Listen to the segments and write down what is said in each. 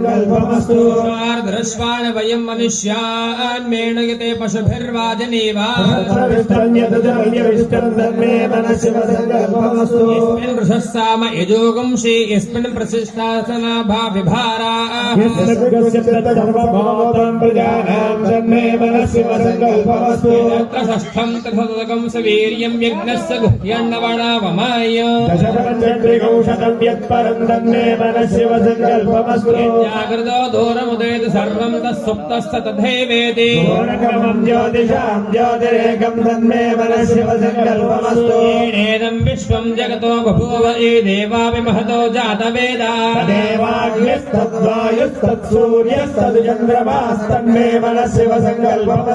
संकल्पमस्तु दृश्वान वयं मनुष्यान् मेणयते पशुभिर्वाजनेवा यस्मिन् वृषस्साम यजोगुंषि यस्मिन् प्रशिष्टासनाभा विभारा षष्ठं तथोदकं सवीर्यं यज्ञस्य गुह्यण्णवणावमाय जागृतो दूरमुदेति सर्वं तत्सुप्तश्च तथैवेति येनेदं विश्वं जगतो बभूव ये देवापि महतो जातवेदा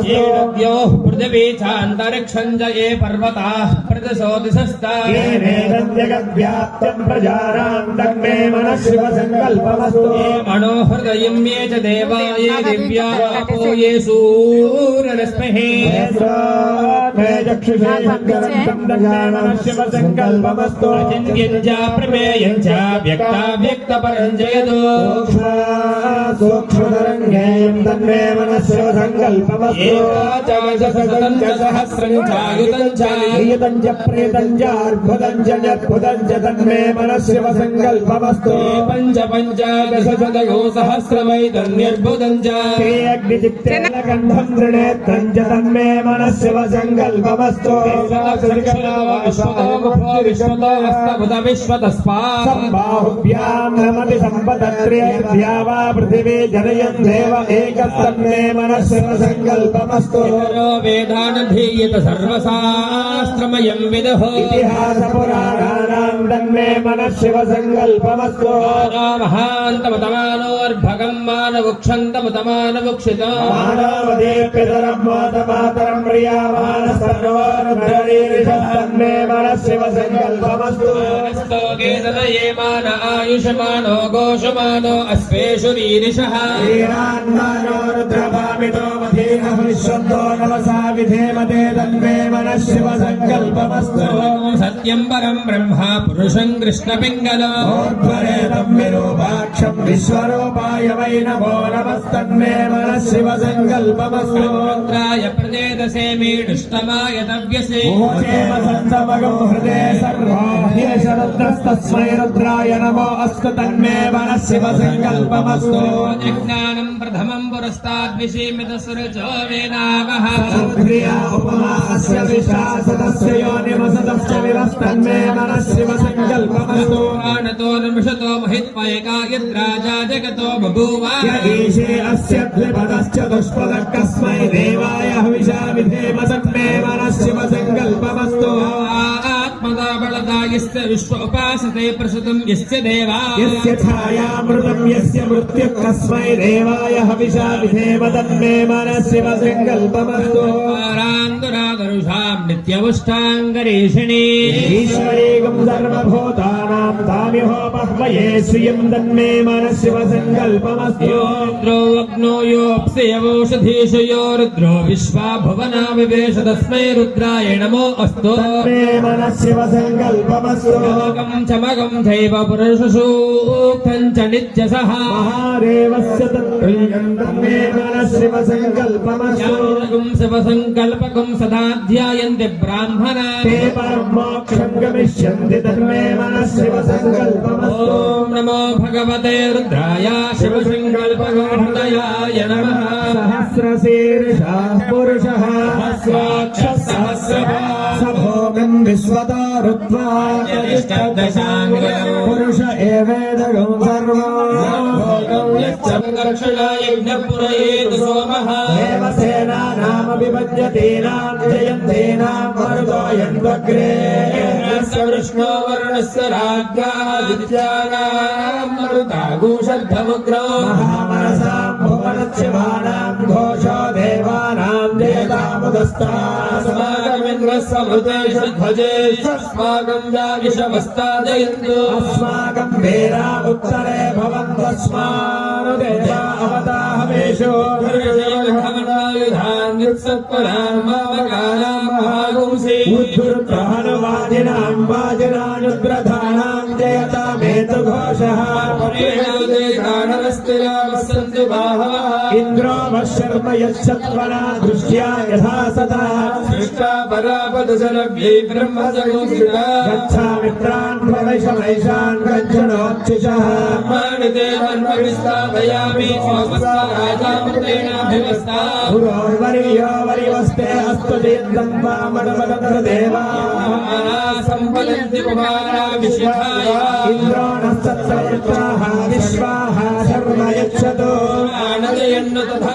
ये नद्योः पृथिवी चान्तरिक्षं च ये पर्वताः प्रदिशोदिशस्ताः ये मनोहृदयं ये च देवा ये दिव्या अपो ये सूर्यरश्मिः अचिन्त्यञ्च प्रमेयञ्च व्यक्ताव्यक्तपरं च यतो एकादशशतं च सहस्रं चायुतं च प्रेतं च अर्भुतं च यद्भुतं च तन्मे मनस्यव संकल्पमस्तु पञ्चपञ्चादशशतयो सहस्रमैतन्यर्बुदं च अग्निचित्तेन तृणेत्रं च तन्मे मनस्यव संकल्पमस्तु बाहुभ्यां नमति सम्पदत्र्येभ्या वा पृथिवी जनयन् देव एकस्तन्मे मनस्यव संकल्पमस्तु वेदानधीयत सर्वशास्त्रमयं विदुः इतिहासपुराणानां तन्मे मनस्यव संकल्पमस्तु महान्तमतमानोर्भगं मानवुक्षन्तमतमानवुक्षिता मानवदेप्यतरं मातरं प्रियामानस्तन्मे मनस्यव संकल्पमस्तु स्तोकेतनये मान आयुषमानो घोषमानो अश्वेषु रीरिषः ीरान्मानो रुद्रभामितो मधीनः विश्वन्तो नमसा विधेमते तन्मे मनस्यव संकल्पमस्तु सत्यं परं ब्रह्मा पुरुषं कृष्णपिङ्गलोर्ध्वरेदं विरूपाक्षं विश्वरूपाय वै नमो नमस्तन्मे मनस्यव संकल्पमस्तु रुद्राय प्रचेदसे मीडुष्टमाय तव्यसे मोचेमसन्तमगं हृदे सर्वो ह्येष रुद्रस्तस्मै रुद्राय नमो अस्तु तन्मे मनस्यव संकल्पमस्तु ज्ञानं प्रथमं पुरस्ताद्विषीमितसुरजो वेदावः क्रिया उपमास्य विशासदस्य योनिमसदस्य विरस्तन्मे मनस्यव संकल्पमस्तु आनतो नमृषतो महित्पयका यद्राजा जगतो बभूव ईशे अस्य द्विपदश्च दुष्पदः कस्मै देवाय हविषा विधेम तन्मे मनस्यव संकल्पमस्तु आत्मदा बलदा यस्य विश्व उपासते प्रसुतं यस्य देवा यस्य छायामृतं यस्य मृत्युः कस्मै देवाय हविषा विधेम तन्मे मनस्यव संकल्पमस्तु रान्दुरादरुषां नित्यमुष्टाङ्गरीषिणी ईश्वरेगं सर्वभूतानां ताम्यहोपह्वये श्रियं तन्मे मनस्यव संकल्पमस्तु रुद्रो अग्नो योऽप्स्यवौषधीषु यो रुद्रो विश्वा भुवना विवेश तस्मै रुद्राय नमो अस्तु तन्मे मनस्यव संकल्पमस्तु योगं चमगं चैव पुरुषसूक्तं च नित्यसः महादेवस्य तत्प्रियं तन्मे मनस्यव संकल्पमस्तु शिवसङ्कल्पकं सदा ध्यायन्ति ब्राह्मणा ते परमोक्षं गमिष्यन्ति तन्मे मनस्यव संकल्पमस्तु ॐ नमो भगवते रुद्राय शिवसङ्कल्पकहृदयाय नमः सहस्रशीर्षः पुरुषः सहस्राक्षः सहस्रपात् सभोगं विश्वतो रुत्वा पुरुष एवेदगं सर्वं यच्चङ्कर्षणा यज्ञपुरयेतु सोमः देवसेनानामभिभज्यतेनां जयन्तेनां मरुतोऽयन्वग्रे कृष्णो वर्णस्य राज्ञादित्यानां मरुतागुषद्धमुग्रो महामनसां भुवनच्छिवानां घोषो देवानां जयतामुदस्तास्माकमिन्द्रस्समृतेषु ध्वजेष्वस्माकं याविषमस्तादयन्तु अस्माकं वीरा उत्तरे भवन्तस्मान् देवा अवताहवेषु उद्धृतहनुवादिनां वाजिनानुद्रधानां जयतामेतु घोषः इंद्रो वशर्म यच्छत्वना दृष्ट्या यथा सदा गच्छा मित्रान् प्रवैशमैषान् गच्छणोच्छिषः पुरोर्वर्यो वरिवस्ते अस्तु चेत्तं वामणवदत्रदेवा इंद्रो नस्तत्सवित्राः विश्वाः शर्म यच्छतो आनदयन्न तथा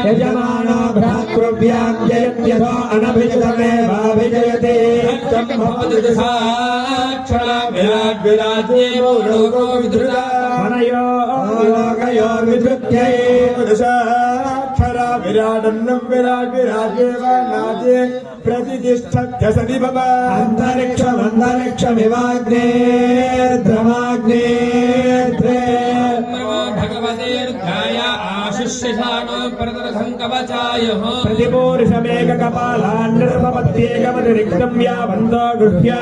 यजमानो भ्रातृभ्यां जयत्यथो अनभिजितमेवाभिजयते मनयो लोकयोर्विधृत्यै विराडन्नं विराट विराजे वर्णाजे प्रतिष्ठत्य सदि भव अंतरिक्षमिवाग्ने द्रवाग्ने भगवते रुद्राय आशिष्यशानो प्रदर्शं कवचाय प्रतिपूरुषमेक कपालान् निर्ममत्येकमतिरिक्तं यावन्तो गृह्या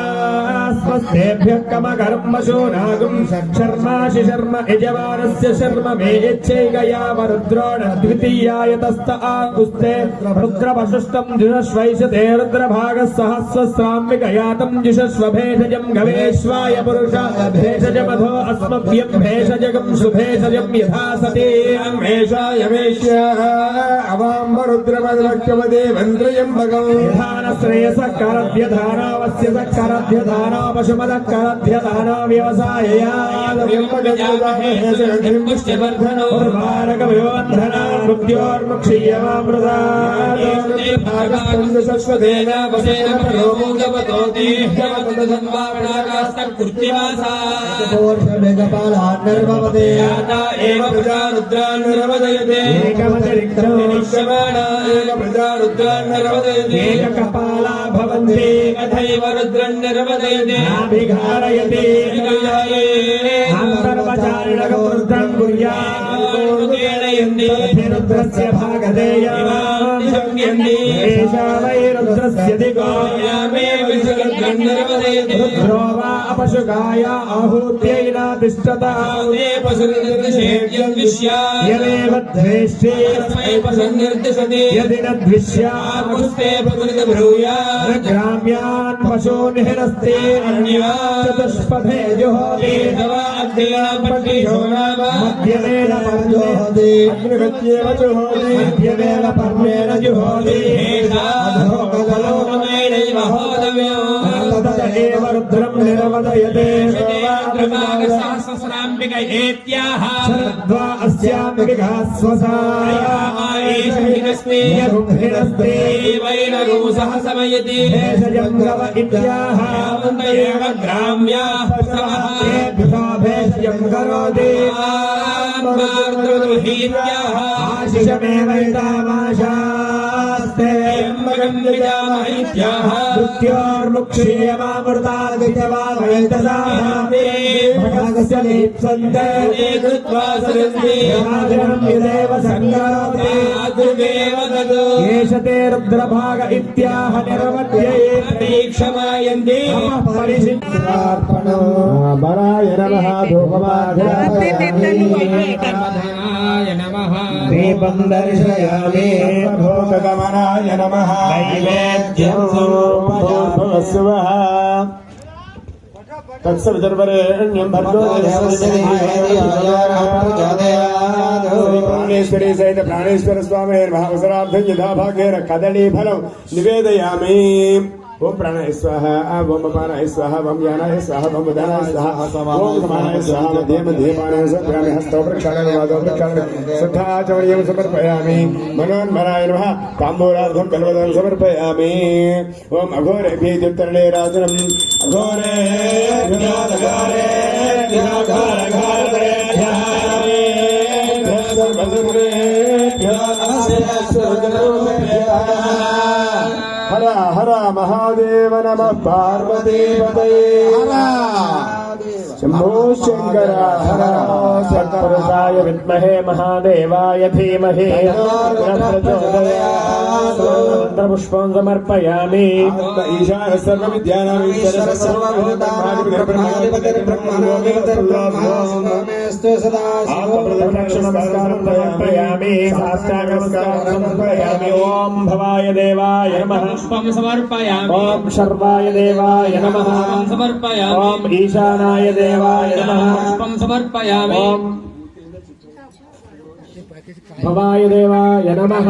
स्वस्तेभ्यः कमकर्म शूनागुं शर्माशि शर्म यजमानस्य शर्म मे यच्छैकया वरुद्रो न द्वितीयाय तस्त आकुस्ते रुद्रवशुष्टं जुषश्वैषते रुद्रभागः सहस्रस्राम्बिकयातं जुषस्व भेषजं गवेश्वाय पुरुष भेषजमधो अस्मभ्यं भेषजगं शुभेषजं यथा सते मेषाय मेष्य अवां रुद्रमद्वक्यवदे मन्त्रयम्बकम् यथान श्रेयसकरभ्यधानावस्य सकरभ्यधाना पशुमदकरभ्यधाना व्यवसाययादव्यम्पजगुदाहेशगम्पुष्यवर्धनो उर्वारकविवन्धना मृत्योर्मुक्षीयमामृता भागस्पन्दशश्वतेन वसेन प्रलोभोगवतोति ह्यवतदन्वावणाकास्तकृत्तिवासा निर्ममते याता एव प्रजा रुद्रान् निर्वदयते एकमतिरिक्तम् निश्यमाना एव प्रजा रुद्रान् निर्वदयते एककपाला भवन्ति तथैव रुद्रन् निर्वदयते नाभिघारयति अन्तर्वचारिणकं रुद्रं कुर्यात् रुद्रस्य भागधेयः एषा वै रुद्रस्य दिगो रुद्रो वा अपशुकाय आहूत्यैन तिष्ठता यदेव द्वेष्टे यदि न द्विष्यात् ग्राम्यान् पशून् हिरस्ते चतुष्पथे जुहोति मध्यमेन पर्जोहति अग्निगत्येव जुहोति मध्यमेन पर्वेण जुहोति तत एव रुद्रं निर्वदयते शरद्वा अस्याम्बिका स्वसा भेषजं गव इत्याह भेषजं करोति आशिषमेवैतामाशास्ते मृत्योर्मुक्षीयमामृतादित्यवामैतदास्य लीप्सन्ते यदेव सङ्गरोति एष ते रुद्रभाग इत्याह निर्वद्यै क्षमायन्ति वराय नमः धूपमाघ्राय नमः दीपं दर्शयामि भोगगमनाय नमः नैवेद्यं भूर्भुवस्सुवः तत्सवितर्वरेण्यं भर्गो प्राणेश्वरी सहित प्राणेश्वर स्वामी महावसरार्थ यथा भागेन कदली फलं निवेदयामि ओम प्राणाय स्वाहा ओम अपानाय स्वाहा ओम ज्ञानाय स्वाहा ओम उदानाय स्वाहा ओम समानाय स्वाहा मध्ये मध्ये पानाय स्वाहा हस्तौ प्रक्षालनं वादौ प्रक्षालनं श्रद्धाचमनीयं समर्पयामि मनोन्मनाय नमः ताम्बूलार्धं कल्वदं समर्पयामि ओम अघोरेभ्यः द्युत्तरणे राजनम् अघोरे हर हर महादेव नमः पार्वती पतये शंभो शंकर हर सत्पुरुषाय विद्महे महादेवाय धीमहि पुष्पं समर्पयामि ईशान सर्व विद्यानां ईश्वर समर्पयामि ओम भवाय देवाय नमः पुष्पं समर्पयामि ओम शर्वाय देवाय नमः समर्पयामि ओम ईशानाय देवाय नमः पुष्पं समर्पयामि ओम भवाय देवाय नमः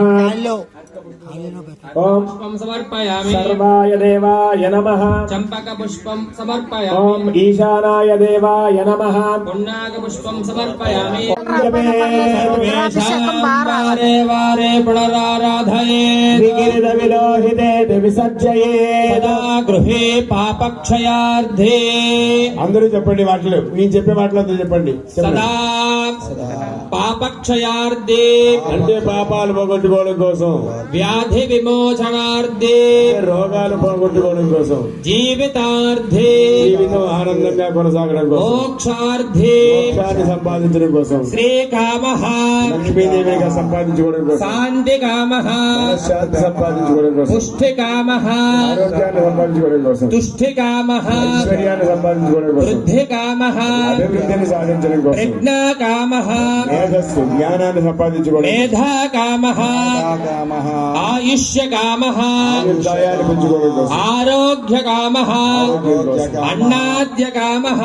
ओम पुष्पं समर्पयामि सर्वाय देवाय नमः चंपक पुष्पं समर्पयामि ओम ईशानाय देवाय नमः पुण्णाक पुष्पं समर्पयामि अभिषेकं वारे वारे पुनराराधये विगिरित विलोहिते विसर्जये सदा गृहे पापक्षयार्धे అందరూ చెప్పండి మాటలు నేను చెప్పే మాటలు అందరూ చెప్పండి सदा పాపక్షయార్ధే అంటే పాపాలు పోగొట్టుకోవడం కోసం వ్యాధి విమోచనార్ధే రోగాలు పోగొట్టుకోవడం కోసం జీవితార్ధే జీవితం ఆనందంగా కొనసాగడం కోసం మోక్షార్ధే మోక్షాన్ని సంపాదించడం కోసం శ్రీకామః లక్ష్మీదేవిగా సంపాదించుకోవడం కోసం శాంతికామః శాంతి సంపాదించుకోవడం కోసం పుష్టికామః ఆరోగ్యాన్ని సంపాదించుకోవడం కోసం తుష్టికామః ఐశ్వర్యాన్ని సంపాదించుకోవడం కోసం వృద్ధికామః అభివృద్ధిని సాధించడం కోసం ప్రజ్ఞాకామః మేధస్సు జ్ఞానాన్ని సంపాదించుకోవడం మేధాకామః ఆయుష్యకామః ఆయుర్దాయాన్ని పెంచుకోవడం కోసం ఆరోగ్యకామః అన్నాద్యకామః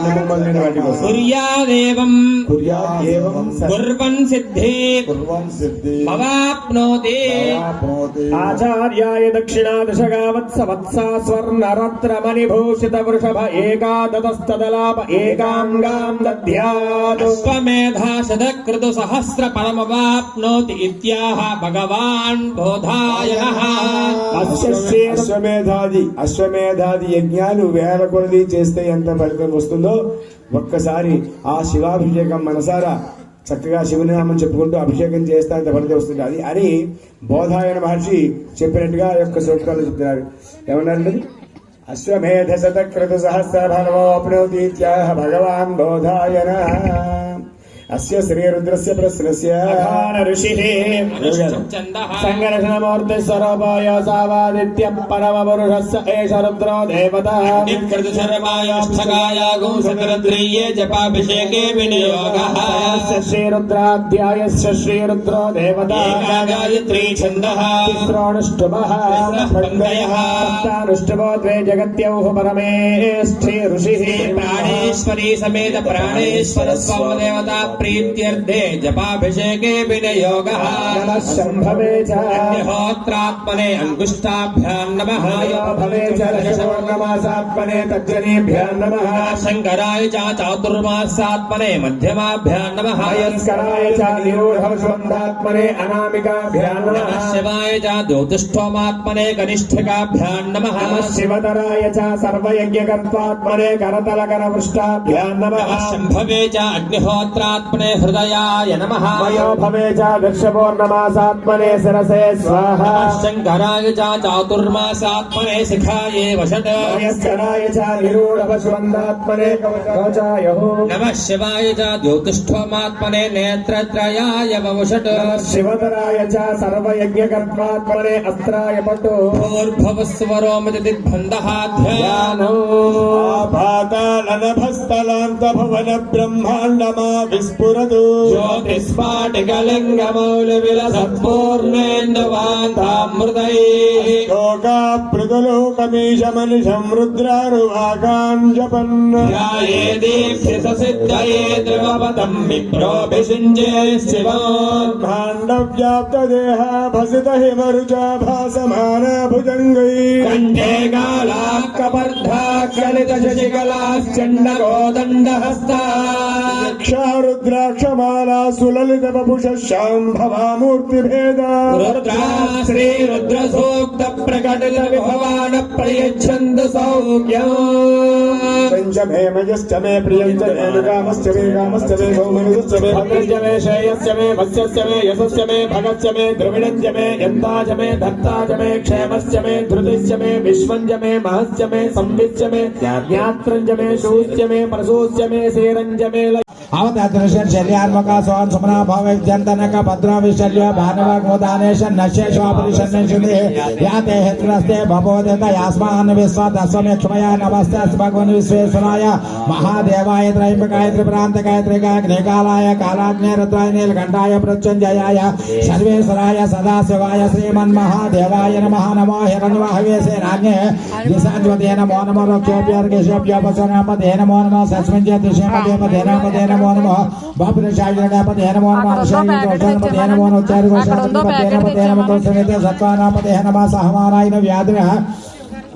కుటుంబమైన వాటి కోసం కుర్యాదేవం కుర్యాత్ ఏవం కుర్వన్ సిద్ధి భవాప్నోతి ఆచార్యాయ దక్షిణాదశగావత్సవత్సా స్వర్ణరత్నమణిభూషిత వృషభ ఏకాదతస్తదలాప ఏకాంగాం దధ్యాత్ అశ్వమేధా శతక్రతు సహస్ర పరమవాప్నోతి ఇత్యాహ భగవాన్ బోధాయనః అశ్వమేధాది యజ్ఞాలు వేల కొలది చేస్తే ఎంత ఫలితం వస్తుందో ఒక్కసారి ఆ శివాభిషేకం మనసారా చక్కగా శివుని నామం చెప్పుకుంటూ అభిషేకం చేస్తే అంత ఫలితం వస్తుంది అది అని బోధాయన మహర్షి చెప్పినట్టుగా ఆ యొక్క సూత్రాలు చెప్తున్నారు. ఏమన్నారండి? అశ్వమేధ శతక్రతు సహస్ర ఫలమోప్నోతి ఇత్యాహ భగవాన్ బోధాయన అస్య శ్రీరుద్రస్య ప్రశ్నస్య ఋషిః చందః సంఘర్షణమూర్తి స్వరూపాయ సావాదిత్య పరమ పురుషస్య ఏష రుద్రో దేవత నికృత శర్మాయాష్టకాయ గోసకరద్రియే జపాభిషేకే వినియోగః శ్రీరుద్రాధ్యాయస్య శ్రీరుద్రో దేవత గాయత్రీ ఛందః తిస్రోనుష్ఠుభః ప్రజ్ఞయః ద్వే జగత్యౌః పరమేష్ఠి ఋషిః ప్రాణేశ్వరీ సమేత ప్రాణేశ్వర స్వామదేవతా ప్రీత్యర్థే జపాభిషేకే వినియోగః శంభవే చ అగ్నిహోత్రాత్మనే అంగుష్టాభ్యాం నమః భవే చ దశపౌర్ణమాసాత్మనే తజ్జనేభ్యాం నమః శంకరాయ చ చాతుర్మాసాత్మనే మధ్యమాభ్యాం నమః స్కరాయ చ నిరూఢవస్వందాత్మనే అనామికాభ్యాం నమః శివాయ చ జ్యోతిష్ఠోమాత్మనే కనిష్ఠికాభ్యాం నమః శివతరాయ చ సర్వయజ్ఞకర్తాత్మనే కరతలకరపృష్టాభ్యాం నమః శంభవే చ అగ్నిహోత్రాత్మనే హృదయాయ నమః వయో భవే చ దర్శపౌర్ణమాసాత్మనే శిరసే స్వాహా శంకరాయ చ చాతుర్మాసాత్మనే శిఖాయే వశట్ స్కరాయ చ నిరూఢవస్వందాత్మనే కవచాయ నమః శివాయ చ జ్యోతిష్ఠోమాత్మనే నేత్రత్రయాయ వశట్ శివతరాయ చ సర్వయజ్ఞకర్తాత్మనే అస్త్రాయ పటు భూర్భవస్వరోమతి దిగ్బంధః ధ్యానం పాతాళనభస్థలాంత భవన బ్రహ్మాండమా విస్ఫురతు జ్యోతిస్ఫాటికలింగమౌలి విలసత్పూర్ణేందువాంతామృతైః లోకాప్లుతలోకమీశమనిషం రుద్రారువాకాన్ జపన్ ధ్యాయే దీప్సిత సిద్ధయే త్రివపదం విప్రోభిషించే శివం బ్రహ్మాండవ్యాప్త దేహ భసిత హిమరుచా భాసమాన భుజంగై కంఠే కాళా కపర్ధా కలిత శశికళాశ్చండకోదండహస్తా క్షారుద్ర रुद्राक्षमाला सुललित वपुष शाम्भवा मूर्तिभेद रुद्रा श्री रुद्र सूक्त प्रकटित विभवान प्रयच्छन्द सौख्यम् पंचमे मयश्च मे प्रियञ्च मे कामश्च मे भौमनुश्च मे भद्रञ्च मे श्रेयश्च मे भक्ष्यश्च मे यशश्च मे भगश्च मे द्रविणञ्च मे यन्ताच मे धत्ताच मे क्षेमश्च मे धृतिश्च मे विश्वञ्च मे महश्च मे संविच्च मे ज्ञात्रञ्च मे शूश्च मे प्रसूश्च मे सेरञ्च मे अवतादृशल्यात्मका सोन सुमना भव जन्तनक भद्रा विशल्य भानव गोदानेश नश्येष्वापरिशन्नशुद्धे याते हेत्रस्ते भवोदेत यास्मान् विश्वादस्वमे क्षमया नमस्ते भगवन् विश्वेश्वराय महादेवाय त्रयम्बकाय त्रिपुरान्तकाय त्रिकाग्निकालाय कालाग्ने रुद्राय नीलकण्ठाय प्रत्यञ्जयाय सर्वेश्वराय सदाशिवाय श्रीमन्महादेवाय नमः नमो हिरण्यवाहवे सेनाग्ने दिशान्वते नमो नमो रोक्षेभ्यर्गेशेभ्यो पशुनामते नमो नमः सस्मिञ्जतिशेमदेवते नमो नमः बापृशायनपते नमो नमः शैलपते नमो नमः चारुगोषपते नमो नमः सत्वानापते नमः सहमानाय व्याधिनः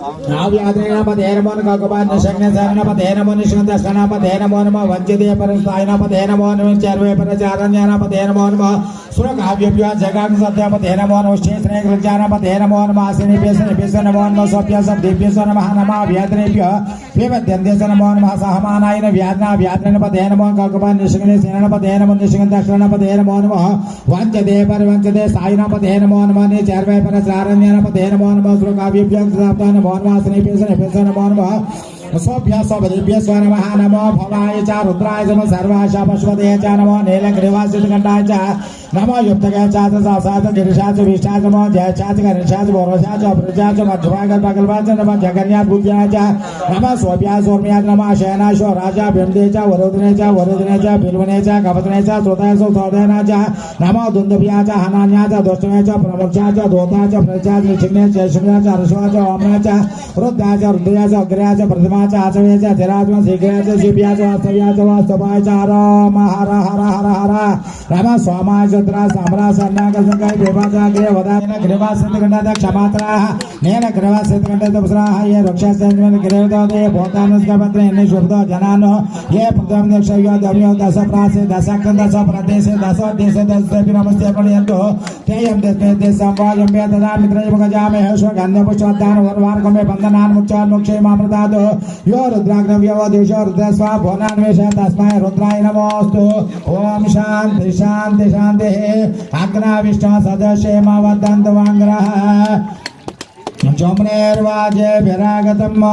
नाव्याद्रेणपते नमो नमः गगवान्नशग्नशरणपते नमो निष्कन्दशरणपते नमो नमः वञ्चिते परस्तायनपते नमो नमः चर्वे परचारण्यानपते नमो नमः सुरकाव्यभ्यो जगाङ्सत्यपते नमो नमः श्रीश्रेकृजानपते नमो नमः आसिनिभ्यः नमो नमः स्वभ्यः नमः नमः व्याद्रेभ्यो विपद्यन्ते नमो नमः सहमानाय व्याद्रनपते नमो गगवान्नशग्नशरणपते नमो निष्कन्दशरणपते नमो नमः वञ्चिते परवञ्चिते सायनपते नमो नमः चर्वे परचारण्यानपते नमो नमः सुरकाव्यभ्यो नमो नमः स्वभ्य स्वभ्य नमः नमो भवाय च रुद्राय च सर्वाश पशुपते च नमो नीलग्रीवासितकण्ठाय च नमो युक्तकाय च सात गिरिशाय च विष्ठाय च नमो जयशाय च गणेशाय च वरोशाय च प्रजाय च मध्वागल्पकल्पाय च नमो जगन्नाथ बुद्ध्याय च नमः सोभ्याय सोम्याय नमः शयनाय च राजा बिंदे च वरोधने च बिल्वने च कपतने च श्रोताय च सौदयनाय च नमो दुन्दुभ्याय च हनान्याय च दोष्टमाय च प्रमुख्याय च दोताय च प्रजाय च चिन्ने च शिवनाय च ऋषवाय च ओमनाय च रुद्राय च रुद्राय च अग्रयाय च प्रतिमा आचव्य चिराज शीघ्र शिव्या वास्तव्या वास्तवाय राम हर हर हर हर राम स्वामाय चुद्रा साम्रा सन्नागसंगाय देवाचाग्रे वदायन ग्रीवासितकण्ठाद क्षमात्रा नेन ग्रीवासितकण्ठदपस्राः ये रक्षासेन ग्रीवदे भूतानस्कपत्रे इन्ने शुभदो जनानो ये प्रथम दक्षयो दम्यो दश प्रासे दशकं दश प्रदेशे दश देशे दशेपि नमस्ते पर्यन्तो तेयं देशे देशंवायं वेदना मित्रयं गजामे हर्षगन्धपुष्पदान वर्वार्गमे बन्धनान् मुक्षान्मुक्षे मामृतादो यो रुद्राग्नव्यवदेशो रुद्रस्वा भुवनान्वेष तस्मै रुद्राय नमोऽस्तु ओम शांति शांति शांतिः अग्नाविष्ट सदस्येमवदन्तु वाङ्ग्रः चोमनेर्वाजेभिरागतम्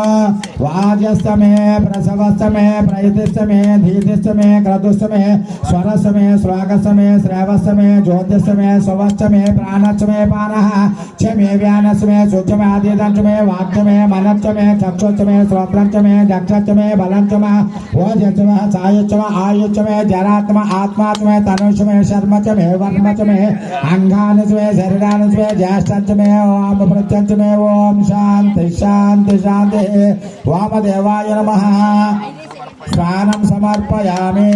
वाजस्तमे प्रसवस्तमे प्रयतिस्तमे धीतिस्तमे क्रतुस्तमे स्वरस्तमे स्वागस्तमे श्रवस्तमे ज्योतिस्तमे स्वस्तमे प्राणस्तमे पानः क्षमे व्यानस्तमे सूक्ष्मे आदिदंशमे वाक्यमे मनस्तमे चक्षुस्तमे श्रोत्रंचमे दक्षस्तमे बलंचमे ओजस्तमे सायुच्चमे आयुच्चमे जरात्मा आत्मात्मे तनुष्मे शर्मचमे वर्मचमे अंगानस्मे शरीरानस्मे ज्येष्ठंचमे ओम प्रत्यंचमे ओम शांति शांति शांति वामदेवाय नमः स्नानं समर्पयामि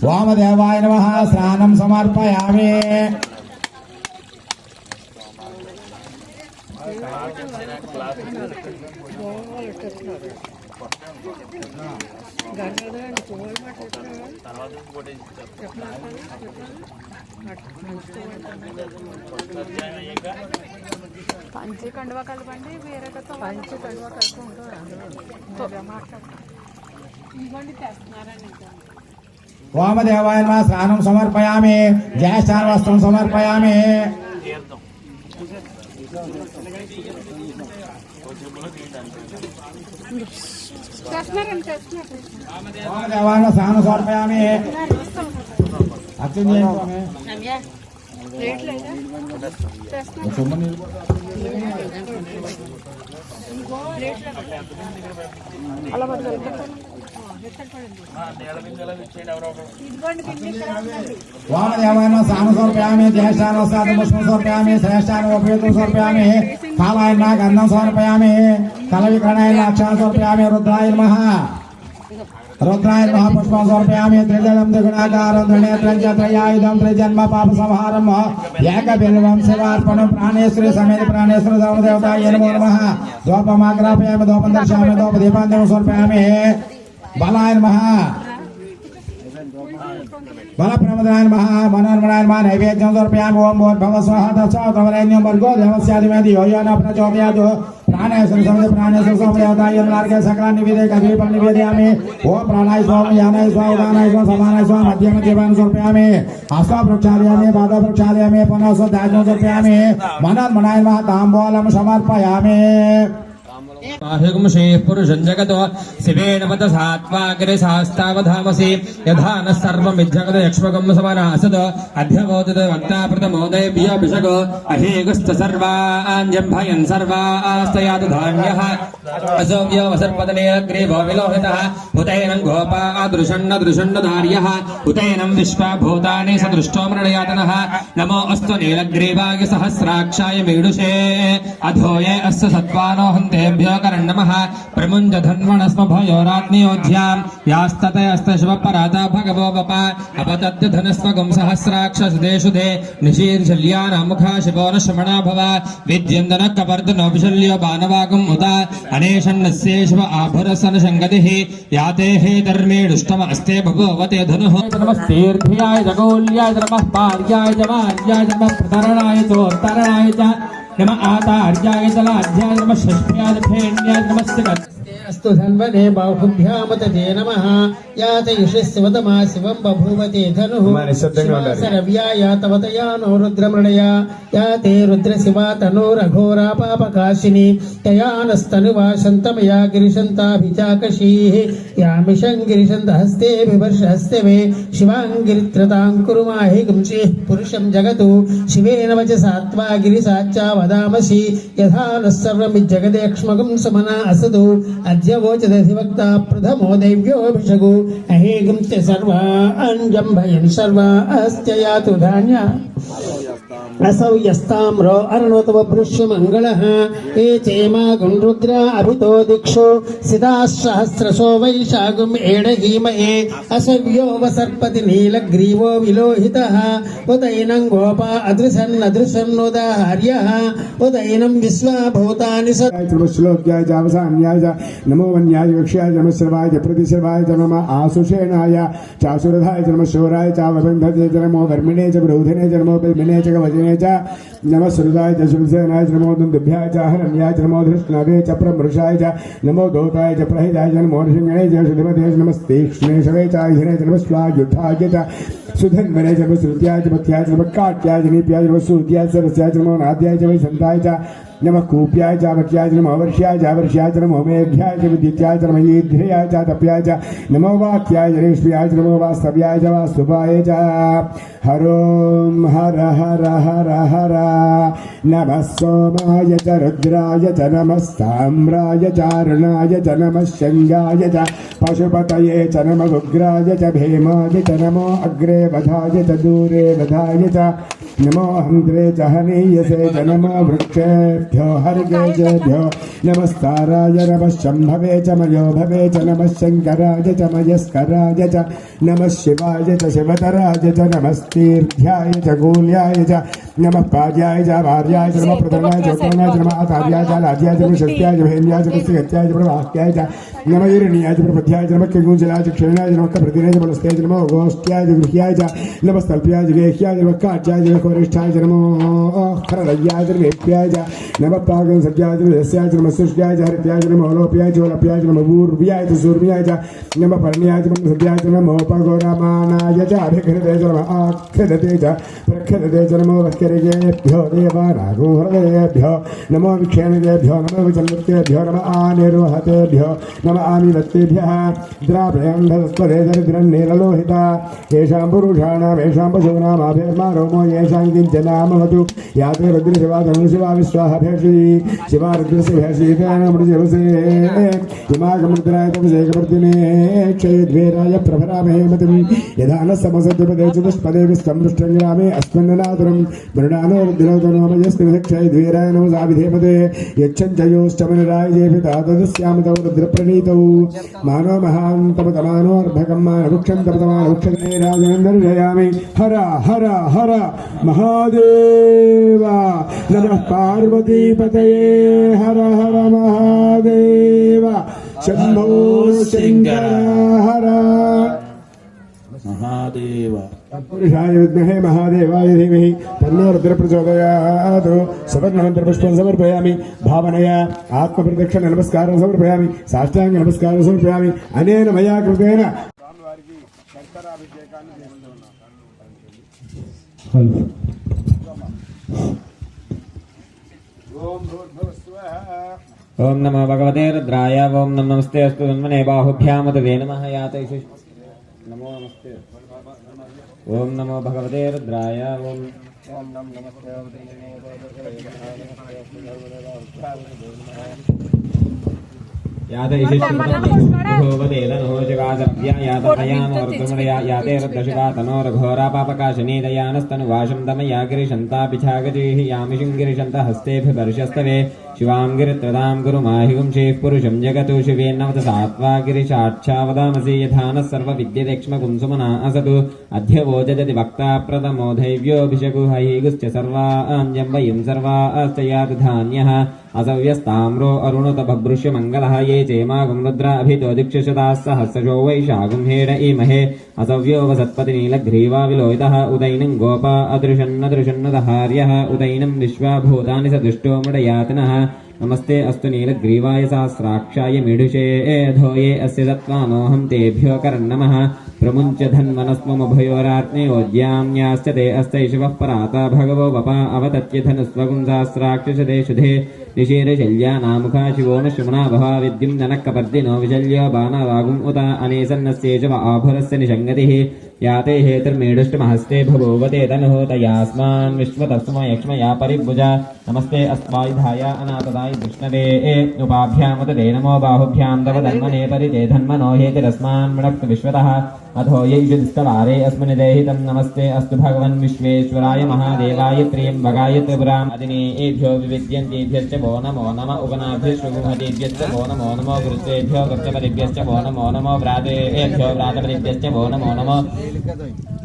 वामदेवाय नमः स्नानं समर्पयामि పంచి కండువా కలపండి వేరే పంచి కండువా वामदेवाय नमः स्नानं समर्पयामि ज्येष्ठान् वस्त्रं समर्पयामि वामदेवाय नमः स्नानं समर्पयामि अर्चन वामदेवाय नमः स्नानं समर्पयामि ज्येष्ठान् वस्त्रान् पुष्पं समर्पयामि श्रेष्ठान् उपयुक्तं समर्पयामि कालाय नमः गन्धं समर्पयामि कलविकरणाय नमः अक्षान् समर्पयामि रुद्राय नमः रुद्राय नमः पुष्पं समर्पयामि त्रिदलं त्रिगुणाकारं त्रिनेत्रं च त्रयायुधं त्रिजन्म पापसंहारं एकबिल्वं शिवार्पणं प्राणेश्वरी समेत प्राणेश्वर सर्वदेवताय नमो नमः धूपमाग्रापयामि धूपं दर्शयामि धूपदीपान्तं समर्पयामि बलाय नमः बलप्रमदाय नमः मनोन्मनाय नमः नैवेद्यं समर्पयामि ओम भूर्भुवः स्वः तत्सवितुर्वरेण्यं भर्गो देवस्याधिपति यो न प्रचोदयात् प्राणेश्वर समेत प्राणेश्वर सर्वदेवताय नमः सकलान् निवेदयामि दीपं निवेदयामि ओम प्राणाय स्वाहा यानाय स्वाहा उदानाय स्वाहा समानाय स्वाहा मध्यम दीपान् समर्पयामि हस्तो प्रक्षालयामि पाद प्रक्षालयामि पुनः स्वधाज्ञं समर्पयामि मनोन्मनाय नमः ताम्बूलं समर्पयामि बाह्यगुंशेः पुरुषं जगतो शिवेन वद सात्वाग्रसास्तावधामसि यथा नः सर्वमिज्जगदयक्ष्मकं समानासद अध्यवोदत वक्ता प्रथमोदयभ्योऽभिषको अहेगस्त सर्वाञ्जम्भयन् सर्वास्तयात् धान्यः असौव्यो वसर्पदनेऽग्रीवो विलोहितः उतैनं गोपादृशन्नदृशन्नधार्यः उतैनं विश्वभूतानि सदृष्टो मृणयातनः नमो अस्तु नीलग्रीवाय सहस्राक्षाय मीडुषे अधोये अस्य सत्त्वानो हन्तेभ्यो नमः प्रमुञ्ज धन्वणस्म भयोरात्मयोध्यां यास्ततयस्त शिवपराता भगवो वप अपतद्य धनस्वगं सहस्राक्षसुदेषु दे निशीर्षल्यानामुखा शिवो न श्रमणा भव विद्यन्दन कपर्दनोऽभिशल्यो बाणवागम् उत अनेशन्नस्ये शिव आभुरसन शङ्गतिः याते हे धर्मेणुष्टम अस्ते भगवते धनुः नमस्तेऽर्घ्याय जगोल्याय नमः पार्याय च मार्याय नमः प्रतरणाय चोत्तरणाय च नम आतार्याय जलाध्याय नमः षष्ठ्याय फेन्याय नमस्ते अस्तु धन्वने बाहुभ्यामतते नमः यात यशस्वतमा शिवं बभूवते धनुः शिवासरव्याय तवतयानो रुद्रमृणया याते रुद्रशिवा तनोरघोरा पापकाशिनी तयानस्तनुवा शन्तमया गिरिशन्ताभिचाकशीः यामिषं गिरिशन्तहस्ते बिभर्षहस्ते मे शिवाङ्गिरित्रतां कुरुमाहि गुंसीः पुरुषं जगतु शिवेन वचसा त्वा गिरिसाच्चा वदामसि यथा नः सर्वमिज्जगदेक्ष्मकं समना असतु अद्य वोचदधिवक्ता प्रथमो दैव्योऽभिषगो अहेगं च सर्वाञ्जम्भयन् सर्वास्त्य यातु धान्या असौ यस्ताम्रो अर्णोतव भृष्यमङ्गलः ये चेमागुं रुद्रा अभितो दिक्षो सिताः सहस्रशो वैशाखुम् एडहीमहे असव्यो वसर्पति नीलग्रीवो विलोहितः उदैनं गोपा अदृशन्नदृशन्नुदाहार्यः उदैनं विश्वाभूतानि श्लोक्याय जावसान्याय नमो वन्याय वक्ष्याय नमः सर्वाय प्रतिसर्वाय नमः आसुषेणाय चासुरधाय नमः शौराय चावबन्धते नमो वर्मिणे च ब्रोधने च नमो बिल्मिने च वजने च नमः सुरदाय च सुरसेनाय नमो दुन्दुभ्याय च हरण्याय च नमो धृष्णावे च प्रमृषाय च नमो दोताय च प्रहिताय च नमो ऋषिङ्गणे च श्रीमते नमस्तीक्ष्णे शवे च हिने च नमः स्वायुद्धाय च सुधन्वने च नमः श्रुत्याय च पथ्याय च नमः काट्याय च नीप्याय च नमः सूर्याय च सरस्याय च नमो नाद्याय च वैसन्ताय च नमः कूप्याय च वर्ष्याय च नमो वर्ष्याय च वर्ष्याय च नमो मेघ्याय च विद्युत्याय च नमः ईध्याय च तप्याय च नमो वाक्याय च रेष्म्याय च नमो वास्तव्याय च वास्तुपाय च हरों हर हर हर हर नमः सोमाय च रुद्राय च नमः साम्राय च अरुणाय च नमः शङ्गाय च पशुपतये च नमः उग्राय च भीमाय च नमो अग्रे वधाय च दूरे वधाय च नमो हन्त्रे च हनीयसे च नमो वृक्षेभ्यो हर्गेभ्यो नमस्ताराय नमः शम्भवे च मयो भवे च नमः शङ्कराय च मयस्कराय च नमः शिवाय च शिवतराय च नमस्तीर्ध्याय च गूल्याय च नमः पार्याय च भार्याय च नमः प्रथमाय च उत्तमाय च नमः आचार्याय च लाज्याय च नमः षष्ट्याय च भेन्द्याय च प्रत्यगत्याय च प्रवाक्याय च नमः ईरण्याय च प्रपथ्याय च नमः किङ्कुञ्जलाय च क्षीणाय च नमः कप्रतिने च मनस्ते च नमः गोष्ठ्याय च गृह्याय च नमः स्तल्प्याय च गेह्याय च नमः काट्याय च नमः वरिष्ठाय च नमो खरदय्याय च वेप्याय च नमः पाकं सत्याय च यस्याय च नमः सुष्याय च हरित्याय च नमः लोप्याय च ओलप्याय च नमः पूर्व्याय च सूर्व्याय च नमः पर्ण्याय च नमः सत्याय च नमः उपगोरामानाय च अभिकृते च नमः आकृते च प्रकृते च नमो वक्करेभ्यो देवानागो हृदयेभ्यो नमो विक्षेणेभ्यो नमो विचलवृत्तेभ्यो नमः आनिर्वहतेभ्यो नमः आमिवत्तेभ्यः द्राभयन्धस्पदे दरिद्रन्नीललोहिता येषां पुरुषाणाम् येषां पशूनाम् रोमो येषां किञ्चनामवतु याते रुद्रशिवा धनुशिवा विश्वाभेषी शिवा रुद्रस्य भेषीतेनमृजवसे हिमागमुद्राय तपसेकवर्तिने क्षयद्वेराय प्रभरामहे मतिं यदा न समसद्यपदे चतुष्पदे विस्तं दृष्टं ग्रामे अस्मन्ननातुरं मृणानो दिनोतनोमयस्कृतक्षय द्वीराय नमसा विधेमते यच्छञ्चयोष्टमनिराय जेभिता तदस्याम तव रुद्रप्रणीतौ मानो महान्तपतमानो अर्भकं मानवृक्षं तपतमानवृक्षते राजनन्दर्शयामि हर हर हर महादेव नमः पार्वतीपतये हर हर महादेव शम्भो शङ्कर हर महादेव तत्पुरुषाय विद्महे महादेवाय धीमहि तन्नो रुद्रः प्रचोदयात् सुवर्णमन्त्रपुष्पं समर्पयामि भावनया आत्मप्रदक्षिण नमस्कारं समर्पयामि साष्टांग नमस्कारं समर्पयामि अनेन मया कृतेन ओम नमो भगवते रुद्राय ओम नमस्ते अस्तु तन्मने बाहुभ्यामतवे नमः याते नमो नमस्ते ओम नमो भगवते रुद्राय ओम यातेरघोरापापकाशनीदयानस्तनुवाशं दमया गिरिशन्तापिछागजीः यामिषुं गिरिशन्त हस्तेभिर्वर्षस्तवे शिवां गिरित्रदां गुरुमाहिगुंशेः पुरुषं जगतु शिवेन्नवत सात्वा गिरिशाक्षावदामसि यथा नः सर्वविद्यदेक्ष्मकुंसुमना असतु अध्यवोजजति वक्ता प्रथमो धैव्योऽभिषगु हयिगुश्च सर्वाञ्जं वयं सर्वाश्च यातु धान्यः असव्यस्ताम्रो अरुणुत बभ्रुष्य मङ्गलः ये चेमागुं रुद्रा अभितो दिक्षशताः सहस्रशो वैशागुं हेड इमहे असव्यो वसत्पतिनीलग्रीवा विलोहितः उदैनं गोपा अदृशन्नदृशन्नदहार्यः उदैनं विश्वाभूतानि सदृष्टो मृडयातिनः नमस्ते अस्तु नीलग्रीवाय सहस्राक्षाय मीढुषे धोये अस्य सत्त्वानोऽहं तेभ्यो करन्नमः प्रमुञ्च धन्वनस्ममभयोरात्मयोज्याम्याश्च ते अस्तैषवः पराता भगवो वपा अवतत्य धनुस्वगुं सहस्राक्षशदे शुधे निशीरशल्यानामुखा शिवो न शुमना भवा विद्युं जनकपर्दिनो विशल्यो बाणवागुम् उत अनेसन्नस्येषव आभुरस्य निषङ्गतिः याते हेतुर्मेढुष्टमहस्ते भवोवते तनुः तयास्मान् विश्वतस्म यक्ष्मया परिभुजा नमस्ते अस्मायुधाय अनाथदाय विष्णवे उपाभ्यामुत ते नमो बाहुभ्यां तव धन्मने परिते धन्मनो हेतिरस्मान् मृणक्तु विश्वतः अथो यैषुस्तवारे अस्मनिदेहितं नमस्ते अस्तु भगवन् विश्वेश्वराय महादेवाय त्र्यम्बकाय त्रिपुराम् अदिनेभ्यो विविद्यन्तेभ्यश्च वो नमो नम उगनाभ्यश्रुगुहतेभ्यश्च वो नमो नमो गुरुतेभ्यो गुरुपतिभ्यश्च वो नमो नमो व्रातेभ्यो व्रातपतिभ्यश्च वो नमो नमो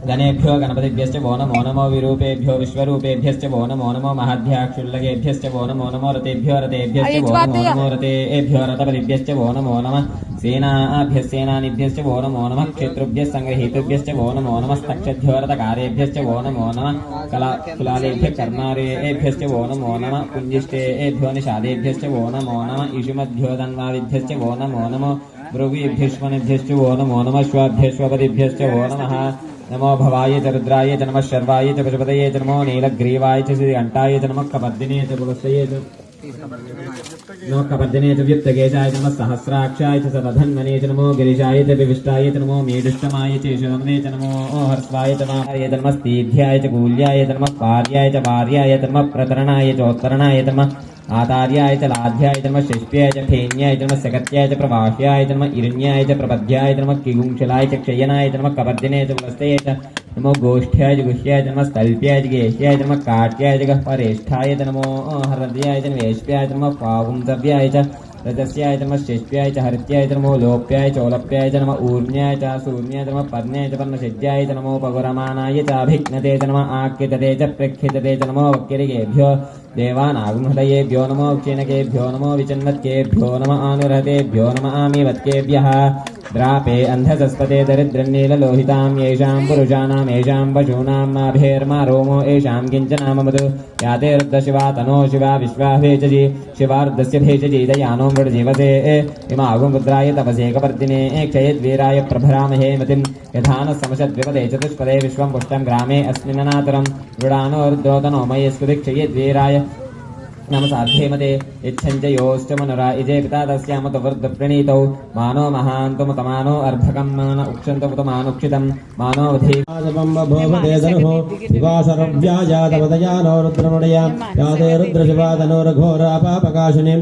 गणेभ्यो गणपतिभ्यश्च वो नमो नमो विरूपेभ्यो विश्वरूपेभ्यश्च वो नमो नमो महद्भ्याक्षुल्लकेभ्यश्च वो नमो नमो रतेभ्यो रतेभ्यश्च वो नमो नमो रतेभ्यो रतपतिभ्यश्च वो नमो नमः सेनाभ्यः सेनानिभ्यश्च वो नमो नमः क्षेत्रुभ्यः संगृहीतुभ्यश्च वो नमो नमः स्तक्षभ्यो रतकारेभ्यश्च वो नमो नमः कुलालेभ्यः कर्मारेभ्यश्च वो नमो नमः कुञ्जिष्टेभ्यो निषादेभ्यश्च वो नमो नमः ईशुमद्भ्यो धन्वादिभ्यश्च वो नमो नमः ब्रुवीभ्यश्वनेभ्यश्च वो नमो नमः श्वाभ्यश्वपतिभ्यश्च वो नमः नमो भवाय च रुद्राय च नमः शर्वाय च पशुपतये च नमो नीलग्रीवाय च श्रीकण्ठाय च नमः कपर्दिने च पुलस्तये च नमः कपर्दिने च व्युत्तकेशाय च नमः सहस्राक्षाय च सतधन्वने च नमो गिरिशाय च विविष्टाय च नमो मेढुष्टमाय च ईशुमने च नमो हर्स्वाय च महाय च नमः स्तीभ्याय च कूल्याय च नमः पार्याय च वार्याय च नमः प्रतरणाय च उत्तरणाय च नमः आतार्याय च लाध्याय च नमः शिष्प्याय च फेन्याय च नमः सकत्याय च प्रवाह्याय च नमः इरण्याय च प्रपद्याय च नमः किगुंशलाय च क्षयनाय च नमः कपर्दिने च पुलस्तये च नमो गोष्ठ्याय च गुह्याय च नमः स्तल्प्याय च गेह्याय च नमः काट्याय च गह्वरेष्ठाय च नमो हरद्याय च वेश्प्याय च नमः पागुंसव्याय च रजस्याय च नमः शिष्प्याय च हरित्याय च नमो लोप्याय च ओलप्याय च नमः ऊर्ण्याय च सूर्ण्याय च नमः पर्ण्याय च पर्णसिद्ध्याय च नमो पगुरमानाय च अभिघ्नते च नमः आख्यतते च प्रख्यतते च नमो वक्किरिकेभ्यो देवानागुंहृदयेभ्यो नमो क्षीणकेभ्यो नमो विचन्वत्केभ्यो नमः आनुरहतेभ्यो नमः आमीवत्केभ्यः द्रापे अन्धसस्पते दरिद्रन्नीललोहितां येषां पुरुषाणाम् येषां पशूनां नाभेर्मा रोमो येषां किञ्चनाममधु याते रुद्रशिवा तनो शिवा विश्वा भेषजी शिवा रुद्रस्य भेषजी दयानो मृडजीवसे इमागुं रुद्राय तपसे कपर्दिने क्षयद्वीराय प्रभरामहे मतिं यथा नः समशद्विपदे चतुष्पदे विश्वं पुष्टं ग्रामे अस्मिन्ननातरं मृडानो रुद्रो तनो मयेस्कुति क्षयद्वीराय नमसाध्येमते यच्छञ्च योष्टमनुरा इजे पिता तस्यामतवृद्धप्रणीतौ मानो महान्तमुतमानो अर्भकं मान उक्षन्तमुतमानुक्षितं मानोऽवधि शिवासरव्याजातवदयानो रुद्रमणय याते रुद्रशिवादनोरघोरापापकाशिनीं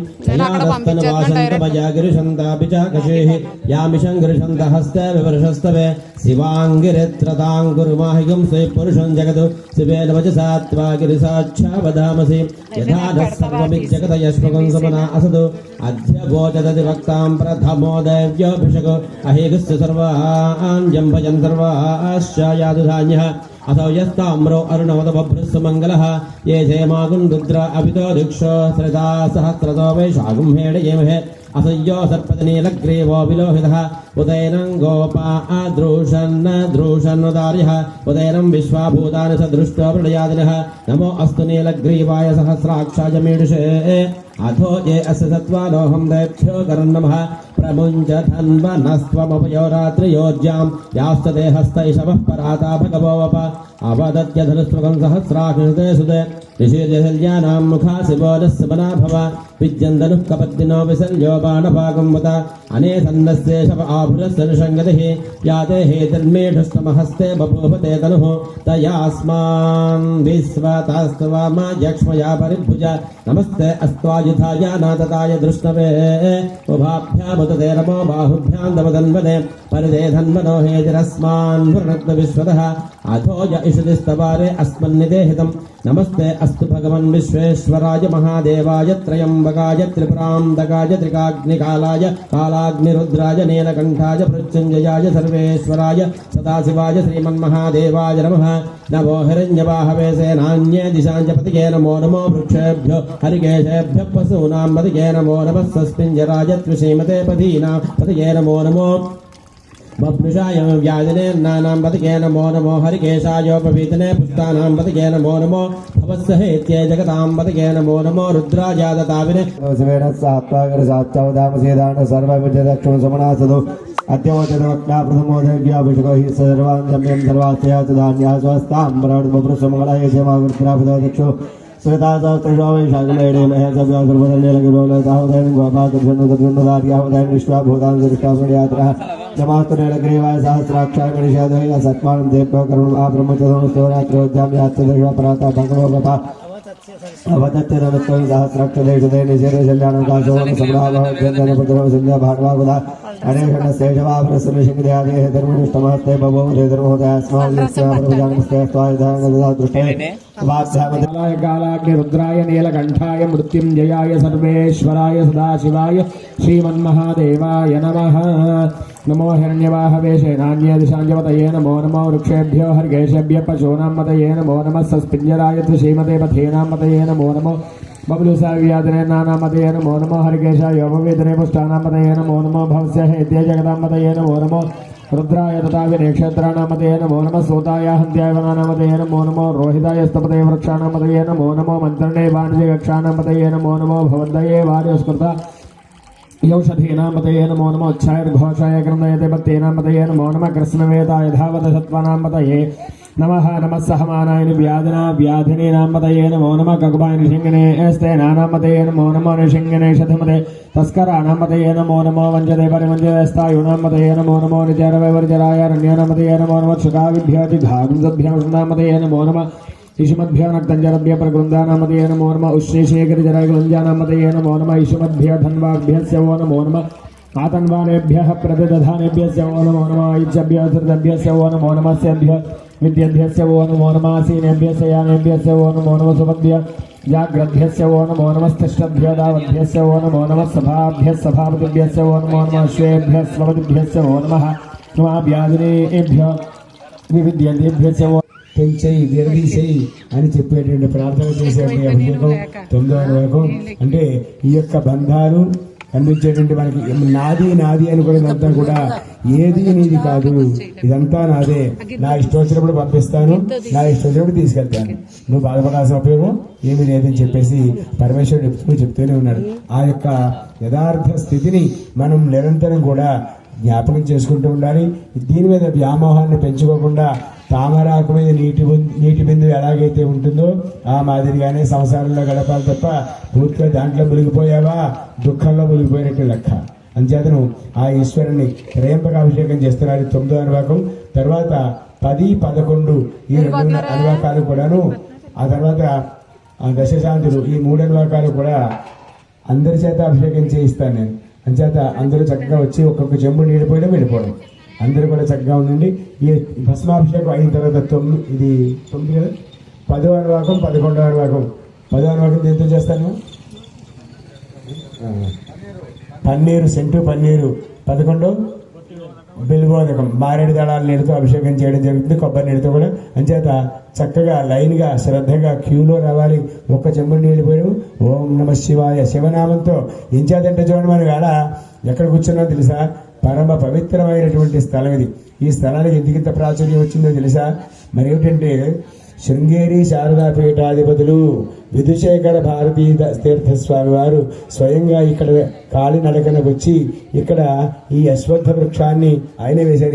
गिरिशन्तापि च कशेः यामिषं गिरिशन्त हस्ते विवर्षस्तवे शिवाङ्गिरित्रताङ्कुरुमाहिकं स्वे पुरुषं जगतु शिवेन वचसा त्वा गिरिसाक्षा वदामसि यथा सर्वमिज्जगत यश्वकं समना असतु अद्य वोचदति वक्तां प्रथमो दैव्योऽभिषको अहेगस्य सर्वान् जम्भजन् सर्वाश्च यादु धान्यः असौ यस्ताम्रो अरुणवदभभृस्सुमङ्गलः ये जयमागुन् रुद्र अभितो दिक्षो श्रदा सहस्रतो वैशागुं हेडयेमहे असह्यो सर्पतनीलग्रीवो विलोहितः उदैनं गोपा अद्रूषन्नद्रूषन्नुदार्यः उदैनं विश्वाभूतानि सदृष्टो प्रणयादिनः नमो अस्तु नीलग्रीवाय सहस्राक्षाय मीडुषे अथो ये अस्य सत्त्वालोहं दैभ्यो करन्नमः प्रमुञ्च धन्वनस्त्वमपयोरात्रियोज्यां यास्तते हस्तैषवः पराता भगवोऽप अवदत्यधनुस्त्वकं सहस्राकृते सुते ऋषिर्यशल्यानां मुखा शिवोदस्य मना भव विद्यन्दनुः कपद्दिनो विसर्यो बाणभागं वत अनेसन्नस्य शव आभुरस्य निषङ्गतिः याते हेतिर्मेढुस्तमहस्ते बभूवते तनुः तयास्मान् विश्वतस्त्वमयक्ष्मया परिभुज नमस्ते अस्त्वायुधाय नातताय दृष्णवे उभाभ्यामुदते नमो बाहुभ्यां दमधन्वने परिदे धन्वनो हेतिरस्मान् वृणक्त विश्वतः अथो य इषदिस्तवारे अस्मन्निदेहितं नमस्ते अस्तु भगवन् विश्वेश्वराय महादेवाय त्रयम्बकाय त्रिपुरान्तकाय त्रिकाग्निकालाय कालाग्निरुद्राय नीलकण्ठाय मृत्युञ्जयाय सर्वेश्वराय सदाशिवाय श्रीमन्महादेवाय नमः नमो हिरण्यवाहवे सेनान्ये दिशाञ्च पतिये नमो नमो वृक्षेभ्यो हरिकेशेभ्यः पशूनां पतिये नमो नमः सस्मिञ्जराय त्रिशीमते पदीनां पतिये नमो नमो बभ्नुषाय व्याजने नानां पतिये नमो नमो हरिकेशायोपवीतने पुष्टानां पतिये नमो नमो भवत्सहेत्ये जगतां पतिये नमो नमो रुद्राजादताविने शिवेन सात्वागरसाच्चौदामसेदान सर्वविद्यदक्षुणसमनासदो अद्योचदवक्ता प्रथमोदयज्ञाभिषको हि सर्वान् जम्यं सर्वास्त्या सुधान्याः स्वस्तां ब्रह्मपुरुषमङ्गलाय सेवागुरुत्रापदोदक्षो श्वेतासहस्रशो वैशाखमेडे महेशव्या सर्वदन्यलगिरोलताहुदैन गोपादर्शनुदर्शनुदार्याहुदैन विश्वाभूतान् दृष्टासुर्यात्रः नमास्तु नीलग्रीवाय सहस्राक्षाय मणिषादय सत्पानं देभ्यो करुणम् आब्रह्मचतुर्स्तोरात्रोज्जां यात्तदर्शपराता भगवोपा अवदत्ते नमस्तं सहस्राक्षदेशदे निशेषल्यानं काशों सम्राभवत्यन्तनपुत्रो संध्या भागवागुदा अनेकणस्तेजवाभ्रस्सनिशिङ्गदयादेः धर्मनिष्ठमहस्ते बभूवते धर्मोदयास्माल्यस्याप्रभुजानमस्ते स्वायुधानदृष्टे वात्सामदाय कालाग्नि रुद्राय नीलकण्ठाय मृत्युञ्जयाय सर्वेश्वराय सदाशिवाय श्रीमन्महादेवाय नमः नमो हिरण्यवाहवे सेनान्ये दिशाञ्जपतये नमो नमो वृक्षेभ्यो हर्गेशेभ्यः पशूनां मतये नमो नमः सस्पिञ्जराय त्रिशीमते पथेनां मतये नमो नमो बबलुसाव्यादने नानामतये नमो नमो हरिकेशाय योपवेदने पुष्टानां मतये नमो नमो भवस्य हेत्य जगतां मतये नमो नमो रुद्राय तथा विनेक्षत्राणां मतये नमो नमः सूताय हन्त्याय वनानां मतये नमो नमो रोहिताय स्तपते वृक्षाणां मतये नमो नमो मन्त्रणे वाणिज्यकक्षाणां मतये नमो नमो भवन्तये वार्यस्कृता यौषधीनां मतये नमो नमो अच्छायर्घोषाय क्रन्दयते पत्तेनां मतये नमो नमः कृष्णवेदाय धावत सत्त्वानां मतये नमः नमः सहमानाय व्याधिना व्याधिनीनां मतये नमो नमः गगवाय निषिङ्गने स्तेनानां मतये नमो नमो निषिङ्गने शतमते तस्कराणां मतये नमो नमो वञ्जते परिवञ्जयस्तायूणां मतये नमो नमो नित्यरवैवर्जराय रण्यानां मतये नमो नमः क्षुकाविभ्यो जिघागुंसभ्यां मतये नमो नमः ईशुमद्भ्यो नक्तञ्जरभ्य प्रगृन्दानां मतये नमो नमः उश्रेशेखरिजरायगुञ्जानां मतये नमो नमः ईशुमद्भ्यो धन्वाभ्यस्य वो नमो नमः आतन्वानेभ्यः प्रतिदधानेभ्यस्य वो नमो नमः इच्छभ्यो धृतभ्यस्य वो नमो नमः सेभ्यो विद्यभ्यस्य वो नमो नमः आसीनेभ्यस्य यानेभ्यस्य वो नमो नमः सुभद्भ्य जाग्रद्भ्यस्य वो नमो नमस्तिष्ठभ्यो दावद्भ्यस्य वो नमो नमः सभाभ्यः सभापतिभ्यस्य वो नमो नमः श्वेभ्यः स्वपतिभ्यस्य वो नमः व्याधिनेभ्यो विविद्यन्तेभ्यस्य वो పెంచేయి విరదీసేయి అని చెప్పేటువంటి ప్రార్థన చేసేటువంటి అభిషేకం 9వ అభిషేకం అంటే ఈ యొక్క బంధాలు అందించేటువంటి మనకి నాది నాది అని కూడా ఇదంతా కూడా ఏది నీది కాదు, ఇదంతా నాదే, నా ఇష్టం వచ్చినప్పుడు పంపిస్తాను, నా ఇష్టం వచ్చినప్పుడు తీసుకెళ్తాను, నువ్వు బాధపడాల్సిన ఉపయోగం ఏమీ లేదని చెప్పేసి పరమేశ్వరుడు ఎప్పుడు చెప్తూనే ఉన్నాడు. ఆ యొక్క యథార్థ స్థితిని మనం నిరంతరం కూడా జ్ఞాపకం చేసుకుంటూ ఉండాలి. దీని మీద వ్యామోహాన్ని పెంచుకోకుండా తామరాకు మీద నీటి బిందు ఎలాగైతే ఉంటుందో ఆ మాదిరిగానే సంసారంలో గడపాలి తప్ప పూర్తిగా దాంట్లో మునిగిపోయావా దుఃఖంలో మునిగిపోయినట్టు లెక్క. అంచేతను ఆ ఈశ్వరుని త్రయంబక అభిషేకం చేస్తున్నారు 9వ అనువాకం. తర్వాత 10, 11 ఈ 2 అనువాకాలు కూడాను, ఆ తర్వాత ఆ దశశాంతులు ఈ 3 అనువాకాలు కూడా అందరి చేత అభిషేకం చేయిస్తాను నేను. అంచేత అందరూ చక్కగా వచ్చి ఒక్కొక్క చెంబు నీళ్ళు పోయడం వెళ్ళిపోవడం. అందరూ కూడా చక్కగా ఉండండి. ఈ భస్మాభిషేకం అయిన తర్వాత 9 కదా, 10వ అనువాకం 11వ అనువాకం. 10వ అనువాకం దేంతో చేస్తాను? పన్నీరు, సెంటు పన్నీరు. 11 బిల్వోదకం, మారేడు దళాల నీళ్ళతో అభిషేకం చేయడం జరుగుతుంది, కొబ్బరి నీళ్ళతో కూడా. అంచేత చక్కగా లైన్గా శ్రద్ధగా క్యూలో రావాలి. ఒక్క చెంబుడు నీళ్ళు పోయడం ఓం నమ శివాయ శివనామంతో. ఎంచేతంటే చూడండి, మన వేళ ఎక్కడ కూర్చున్నా తెలుసా? పరమ పవిత్రమైనటువంటి స్థలం ఇది. ఈ స్థలానికి ఎందుకింత ప్రాచుర్యం వచ్చిందో తెలుసా? మరి ఏమిటంటే శృంగేరి శారదాపీఠాధిపతులు విధుశేఖర భారతీ తీర్థస్వామి వారు స్వయంగా ఇక్కడ కాలినడకన వచ్చి ఇక్కడ ఈ అశ్వత్థ వృక్షాన్ని ఆయనే వేశారు.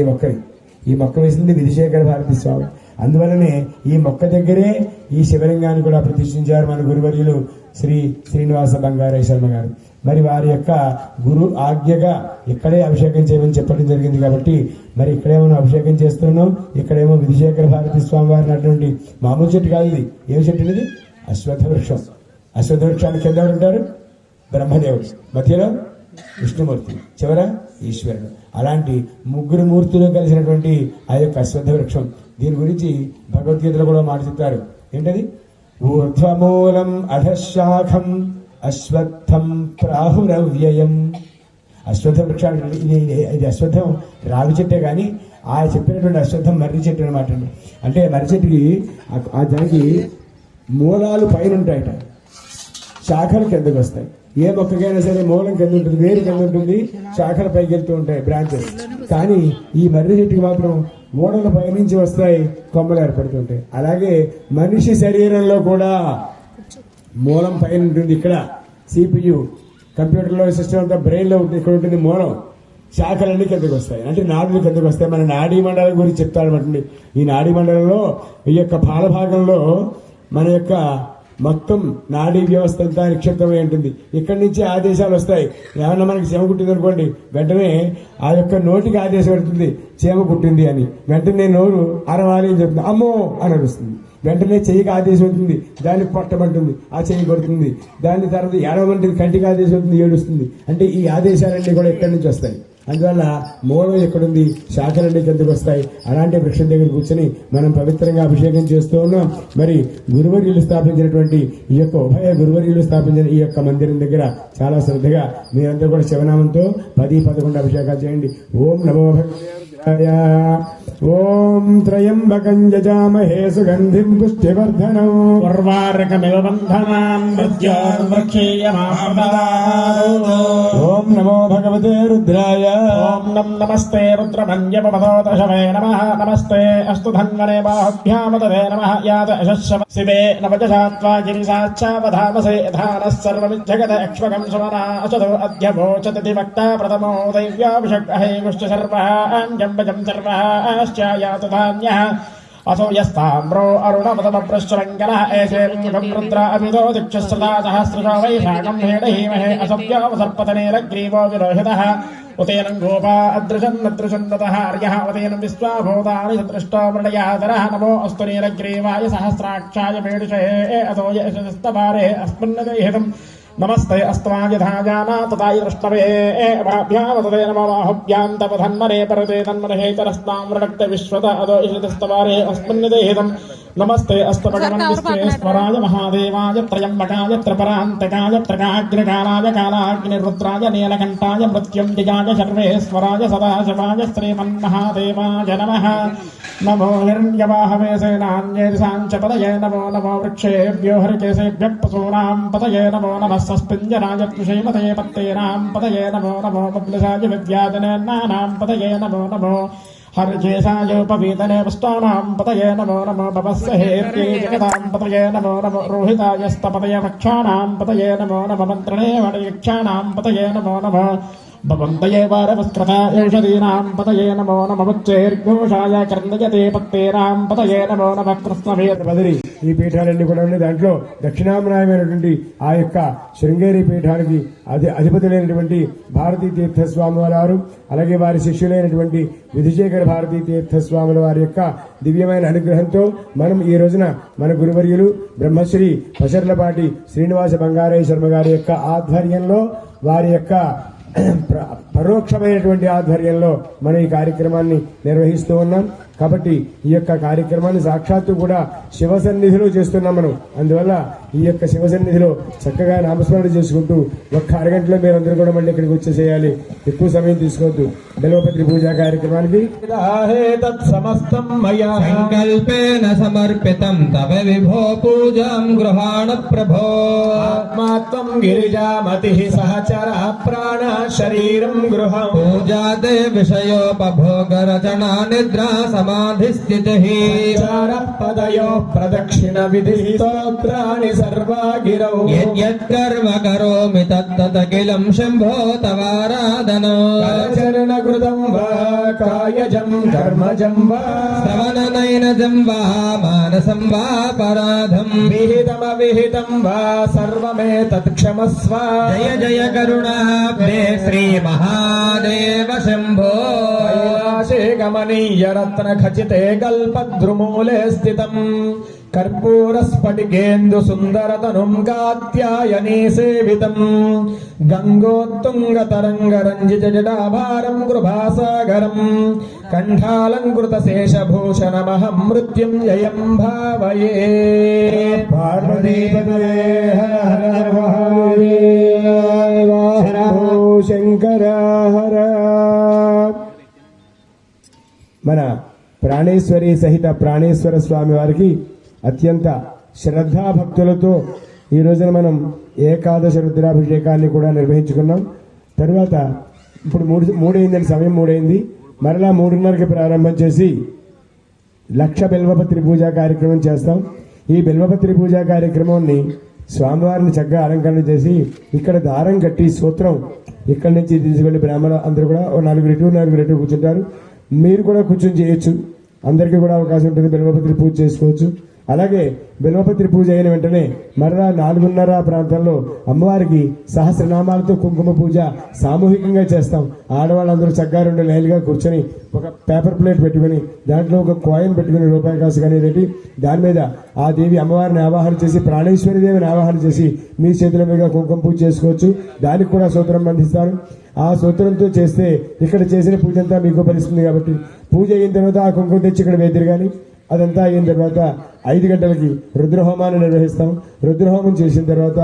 ఈ మొక్క వేసింది విధుశేఖర భారతీ స్వామి. అందువలనే ఈ మొక్క దగ్గరే ఈ శివలింగాన్ని కూడా ప్రతిష్ఠించారు మన గురువర్యులు శ్రీ శ్రీనివాస బంగారయ్య శర్మ గారు. మరి వారి యొక్క గురు ఆజ్ఞగా ఇక్కడే అభిషేకం చేయమని చెప్పడం జరిగింది. కాబట్టి మరి ఇక్కడేమో అభిషేకం చేస్తున్నాం. ఇక్కడేమో విధుశేఖర భారతీ స్వామి వారిని అటువంటి మామూలు చెట్టు కాదు ఇది. ఏం చెట్టు ఇది? అశ్వత్థ వృక్షం. అశ్వత్థ వృక్షానికి కింద ఎవరు ఉంటారు? బ్రహ్మదేవుడు, మధ్యలో విష్ణుమూర్తి, చివర ఈశ్వరుడు. అలాంటి 3 మూర్తులు కలిసినటువంటి ఆ యొక్క అశ్వత్థ వృక్షం. దీని గురించి భగవద్గీతలో కూడా మాట చెప్తారు. ఏంటది? ఊర్ధ్వమూలం అధశాఖం అశ్వత్థం ప్రాహురవ్యయం. అశ్వత్థ వృక్షానికి ఇది అశ్వత్థం రావి చెట్టే, కానీ ఆ చెప్పినటువంటి అశ్వత్థం మర్రి చెట్టు అనమాట. అంటే మర్రి చెట్టుకి దానికి మూలాలు పైన ఉంటాయట, శాఖలు కిందకు వస్తాయి. ఏ మొక్కకైనా సరే మూలం కింద ఉంటుంది, వేరు కింద ఉంటుంది, శాఖలు పైకి వెళ్తూ ఉంటాయి, బ్రాంచెస్. కానీ ఈ మర్రి చెట్టుకి మాత్రం మూడల పైనుంచి వస్తాయి, కొమ్మలు ఏర్పడుతుంటాయి. అలాగే మనిషి శరీరంలో కూడా మూలం పైన ఉంటుంది. ఇక్కడ CPU కంప్యూటర్లో సిస్టమ్ అంతా బ్రెయిన్లో ఉంటుంది, ఇక్కడ ఉంటుంది మూలం. శాఖలన్నీ కిందకు వస్తాయి, అంటే నాడులు కిందకు వస్తాయి. మన నాడీ మండలం గురించి చెప్తాడనమాట. ఈ నాడీ మండలంలో ఈ యొక్క పాలభాగంలో మన యొక్క మొత్తం నాడీ వ్యవస్థ అంతా నిక్షిప్తమై ఉంటుంది. ఇక్కడి నుంచి ఆదేశాలు వస్తాయి. ఏమన్నా మనకి చీమ కుట్టింది అనుకోండి, వెంటనే ఆ యొక్క నోటికి ఆదేశం పెడుతుంది చీమ కుట్టింది అని. వెంటనే నోరు అరవాలి అని చెప్తుంది, అమ్మో అని అరుస్తుంది. వెంటనే చెయ్యికి ఆదేశం అవుతుంది, దాన్ని పొట్టమంటుంది, ఆ చెయ్యి కొడుతుంది. దాని తర్వాత ఏడవమంటుంది, కంటికి ఆదేశం అవుతుంది, ఏడుస్తుంది. అంటే ఈ ఆదేశాలన్నీ కూడా ఎక్కడి నుంచి వస్తాయి. అందువల్ల మూలం ఎక్కడుంది, శాఖలన్నీ కిందకు వస్తాయి. అలాంటి వృక్షం దగ్గర కూర్చొని మనం పవిత్రంగా అభిషేకం చేస్తూ ఉన్నాం. మరి గురువర్యులు స్థాపించినటువంటి ఈ యొక్క ఉభయ గురువర్యులు స్థాపించిన ఈ యొక్క మందిరం దగ్గర చాలా శ్రద్ధగా మీరందరూ కూడా శివనామంతో 10, 11 అభిషేకాలు చేయండి. ఓం నమో భగవతే ఓం త్రయంబకం యజామహే సుగంధిం పుష్టివర్ధనం ఉర్వారకమివ బంధనాన్ ఓం నమో భగవతే రుద్రాయ ఓం నమస్తే రుద్రమన్యపదోదశమే నమః నమస్తే అస్తు ధన్వనే బాహుభ్యామదే నమః యాత యశస్వ శివే నవజసాత్వా గిరిశాచ్చావధామసే యథానః సర్వమిజ్జగత అక్ష్మకం సుమనా అసదో అధ్యవోచతి వక్తా ప్రథమో దైవ్యాభిషక్తహే గుష్ట సర్వః అంజంబజం సర్వః ఆశ్చాయాతు ధాన్యః असो यस्ताम्रो अरुणपदमप्रश्रवङ्कलः एषेऽङ्गं रुद्र अभितो दिक्षस्रदा सहस्रशो वैशाखं हेडहीमहे असव्यावसर्पतनेरग्रीवो विरोहितः उतेनं गोपा अदृशन्नदृशन्नतः अर्यः उतेनं विश्वाभूतानि सदृष्टो मृडयादरः नमो अस्तु नीलग्रीवाय सहस्राक्षाय मेडुषये असो यशस्तवारे अस्मिन्नदेहितम् नमस्ते अस्त्वायधाजाना तथाय दृष्टवे भाभ्यावतते नमो बाहुभ्यान्तपधन्मरे परते तन्मनहे चरस्तां वृणक्त विश्वत अदो इषितस्तवारे अस्मिन्निदेहितम् नमस्ते अस्तु भगवन् विश्वेश्वराय महादेवाय त्रयम्बकाय त्रिपरान्तकाय त्रिकाग्निकालाय कालाग्निरुद्राय नीलकण्ठाय मृत्युञ्जयाय सर्वेश्वराय सदाशिवाय श्रीमन्महादेवाय नमः नमो हिरण्यवाहवे सेनान्येषाञ्च पतये नमो नमो वृक्षेभ्यो हरिकेशेभ्यः पशूनां पतये नमो नमः सस्पिञ्जराय कृषेमते पत्तेनां पतये नमो नमो मग्लसाय विद्याधनेनानां पतये नमो नमो हरिकेशायोपवीतने पुष्टानां पतये नमो नमो भवस्य हेत्ये जगतां पतये नमो नमो रोहितायस्तपतये वक्षाणां पतये नमो नमो मन्त्रणे वणिक्षाणां पतये नमो नमो భవంతయే వారవస్కృత ఏషదీనాం పతయే నమో నమవచ్చేర్ఘోషాయ కర్ణయతే పత్తేనాం పతయే నమో నమః కృష్ణవీర బదిరి. ఈ పీఠాలన్నీ కూడా ఉన్నాయి. దాంట్లో దక్షిణామనాయమైనటువంటి ఆ యొక్క శృంగేరి పీఠానికి అధిపతులైనటువంటి భారతీ తీర్థస్వాముల వారు, అలాగే వారి శిష్యులైనటువంటి విధుశేఖర భారతీ తీర్థస్వాముల వారి యొక్క దివ్యమైన అనుగ్రహంతో మనం ఈ రోజున మన గురువర్యులు బ్రహ్మశ్రీ పసర్లపాటి శ్రీనివాస బంగారయ్య శర్మ గారి యొక్క ఆధ్వర్యంలో, వారి యొక్క పరోక్షమైనటువంటి ఆధ్వర్యంలో మనం ఈ కార్యక్రమాన్ని నిర్వహిస్తూ ఉన్నాం. కాబట్టి ఈ యొక్క కార్యక్రమాన్ని సాక్షాత్తు కూడా శివ సన్నిధిలో చేస్తున్నాం మనం. అందువల్ల ఈ యొక్క శివ సన్నిధిలో చక్కగా నామస్మరణ చేసుకుంటూ ఒక్క అరగంటలో మీరందరూ కూడా మళ్ళీ ఇక్కడికి వచ్చేసేయాలి. ఎక్కువ సమయం తీసుకోవద్దు. బిల్వపత్రి పూజా కార్యక్రమానికి సంకల్పేన సమర్పితం తవ విభో పూజాం గృహాణ ప్రభో. ఆత్మాత్వం గిరిజామతి సహచర ప్రాణ శరీరం గృహం పూజాదే విషయోపభోగ రచనా నిద్రా సమాధిస్థితిః. పదయో ప్రదక్షిణ విధి స్తోత్రాణి సర్వా గిరౌ. యత్కర్మ కరోమి తత్తకిలం శంభో తవారాధనో. చరణ కృతం వా కాయజం కర్మజం వా శ్రవణనయనజం వా మానసం వా పరాధం. విహితం వా సర్వమేతత్ క్షమస్వ. జయ జయ కరుణాబ్దే శ్రీ మహాదేవ శంభో. కైలాసే గమనీయ రత్న ఖచితే కల్పద్రుమూలే స్థితం కర్పూర స్ఫటికేందు సుందరతనుం కాత్యాయనీ సేవితం. గంగోత్తుంగ తరంగ రంజిత జటాభారం కృపాసాగరం కంఠాలంకృత శేషభూషణమహం మృత్యుంజయం భావయే. పార్వతీపతయే హర హర మహాదేవ శంకర హర. మన ప్రాణేశ్వరి సహిత ప్రాణేశ్వర స్వామి వారికి అత్యంత శ్రద్ధాభక్తులతో ఈ రోజున మనం ఏకాదశ రుద్రాభిషేకాన్ని కూడా నిర్వహించుకున్నాం. తరువాత ఇప్పుడు మూడైందండి, సమయం 3 మరలా 3:30కి ప్రారంభం చేసి లక్ష బిల్వపత్రి పూజా కార్యక్రమం చేస్తాం. ఈ బిల్వపత్రి పూజా కార్యక్రమాన్ని స్వామివారిని చక్కగా అలంకరణ చేసి ఇక్కడ దారం కట్టి సూత్రం ఇక్కడి నుంచి తీసుకెళ్లి బ్రాహ్మణ అందరూ కూడా 4 కూర్చుంటారు. మీరు కూడా కూర్చొని చేయొచ్చు. అందరికీ కూడా అవకాశం ఉంటుంది. బిల్వపత్రి పూజ చేసుకోవచ్చు. అలాగే బిల్వపత్రి పూజ అయిన వెంటనే మరలా 4:30 ప్రాంతంలో అమ్మవారికి సహస్రనామాలతో కుంకుమ పూజ సామూహికంగా చేస్తాం. ఆడవాళ్ళందరూ చక్కగా 2 లైన్లుగా కూర్చొని ఒక పేపర్ ప్లేట్ పెట్టుకుని దాంట్లో ఒక కాయిన్ పెట్టుకుని రూపాయి కాసు కానీ ఏంటి దాని మీద ఆ దేవి అమ్మవారిని ఆవాహన చేసి ప్రాణేశ్వరి దేవిని ఆవాహన చేసి మీ చేతుల మీద కుంకుమ పూజ చేసుకోవచ్చు. దానికి కూడా సూత్రం బంధిస్తారు. ఆ సూత్రంతో చేస్తే ఇక్కడ చేసిన పూజ అంతా మీకు ఫలిస్తుంది. కాబట్టి పూజ అయిన తర్వాత ఆ కుంకుమ తెచ్చి ఇక్కడ వేద్దరు. కానీ అదంతా అయిన తర్వాత 5 గంటలకి రుద్రహోమాన్ని నిర్వహిస్తాం. రుద్రహోమం చేసిన తర్వాత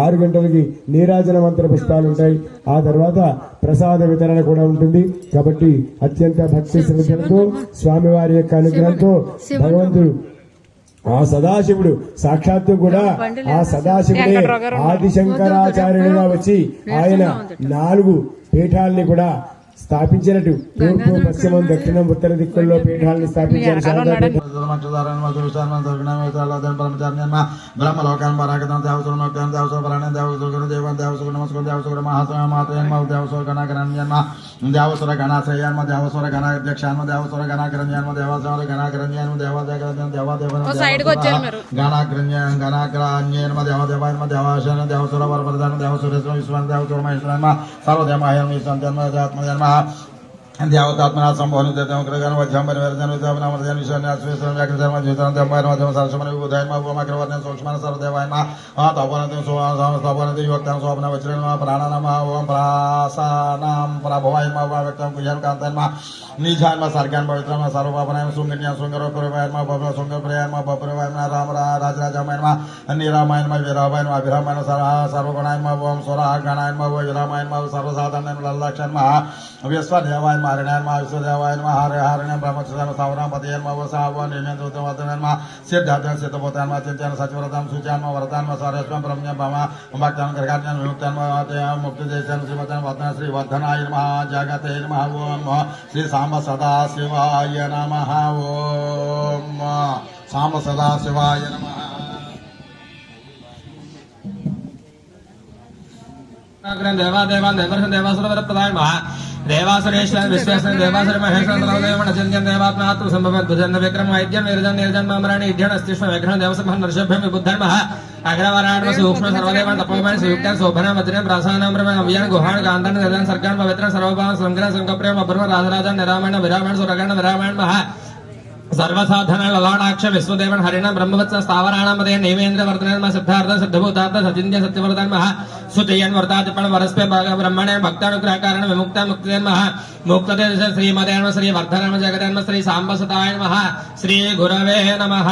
6 గంటలకి నీరాజన మంత్ర పుష్పాలు ఉంటాయి. ఆ తర్వాత ప్రసాద వితరణ కూడా ఉంటుంది. కాబట్టి అత్యంత భక్తి శ్రద్ధలతో స్వామివారి యొక్క అనుగ్రహంతో భగవంతుడు ఆ సదాశివుడు సాక్షాత్తు కూడా ఆ సదాశివుడే ఆదిశంకరాచార్యుడిగా వచ్చి ఆయన 4 పీఠాలని కూడా స్థాపించినట్టు తూర్పు పశ్చిమం దక్షిణం ఉత్తర దిక్కుల్లో పీఠాలను స్థాపించారు. దేవసుర గణాశ్రయాన్మ దేవసుర గణాధ్యక్షాన్మ దేవసుర గణాగ్రంథాన్మ దేవసుర గణాగ్రంథాన్మ గణాగ్రాన్యేన్మ దేవదేవాన్మ దేవాశన దేవసుర వరప్రధాన దేవసుర విశ్వ దేవసుర మహేశ్వరాన్మ సర్వదేవాహ్యం ఈశ్వరంత్మ ఆత్మజన్మ దేవతాత్మనా సంభవన దేవగ్రహణ వజ్రంబరి వేరజన విధానమర్జన విశ్వన్యాశ్వేశ్వరం వ్యాకృతమ జీవితం దేవాయనమ సరసమని ఉదయమ భూమగ్రవర్ణ సూక్ష్మన సర్వదేవాయమ తపనతి స్థాపనతి యుక్తం శోభన వజ్రమ ప్రాణనమ ఓం ప్రాసానాం ప్రభవాయమ వ్యక్తం కుజన్ కాంతన్మ నిజాన్మ సర్గాన్ పవిత్రమ సర్వపాపనాయమ శృంగన్య శృంగర పురవాయమ బబల శృంగర ప్రియాయమ బపురవాయమ రామ రాజరాజమాయమ నిరామాయమ వీరామాయమ అభిరామాయణ సర్వగుణాయమ ఓం స్వర గణాయమ వీరామాయమ సర్వసాధారణ లక్షన్మ విశ్వదేవాయమ హరిణాయమ విశ్వదేవాయమ హరిహరిణ బ్రహ్మచర్య సౌరాపతియన్మ సావ నిర్ణయం సిద్ధార్థ సిద్ధపోతాన్మ చింతన సచివ్రతం సూచాన్మ వరదాన్మ సరస్వం బ్రహ్మ భమ భక్తాన్ గర్గాజ్ఞాన విముక్తాన్మ ముక్తి దేశాన్ శ్రీమతాన్ వదన శ్రీ వర్ధనాయ నమః జగతే నమః ఓం శ్రీ సాంబ సదా శివాయ నమః ఓం సాంబ సదా శివాయ నమః देवादेवान् देवर्षन् देवासुरवरप्रदाय महा देवासुरेश्वर विश्वेश्वर देवासुर महेश्वर सर्वदेवन् अचिन्त्यं देवात्मात्म संभवद्भुजन् विक्रम वैद्यं निर्जन निर्जन मामराणि इड्यन् अस्तिष्व विघ्न देवसभन् नर्षभ्यं विबुद्धन् महा अग्रवराणं सूक्ष्म सर्वदेवान् तपोमन् सुयुक्तान् शोभनं वज्रं प्रासानं ब्रह्मन् अव्यान् गुहान् कान्तान् निर्जन सर्गान् पवित्रं सर्वभावं संग्रह संकप्रियं अब्रह्म राजराजन् निरामण विरामण सुरगण विरामण महा सर्वसाधन ललाटाक्ष विश्वदेवन हरिण ब्रह्मवत्स स्थावराणामदे नैवेन्द्र वर्धन सिद्धार्थ सिद्धभूतार्थ सचिन्त्य सत्यवर्धन महा सुजयन वर्तादिपण वरस्पे ब्रह्मणे भक्तानुग्रह कारण विमुक्ता मुक्तिर्न महा मुक्तते श्रीमदेन श्री वर्धनम जगदेन श्री सांब सताय महा श्री गुरवे नमः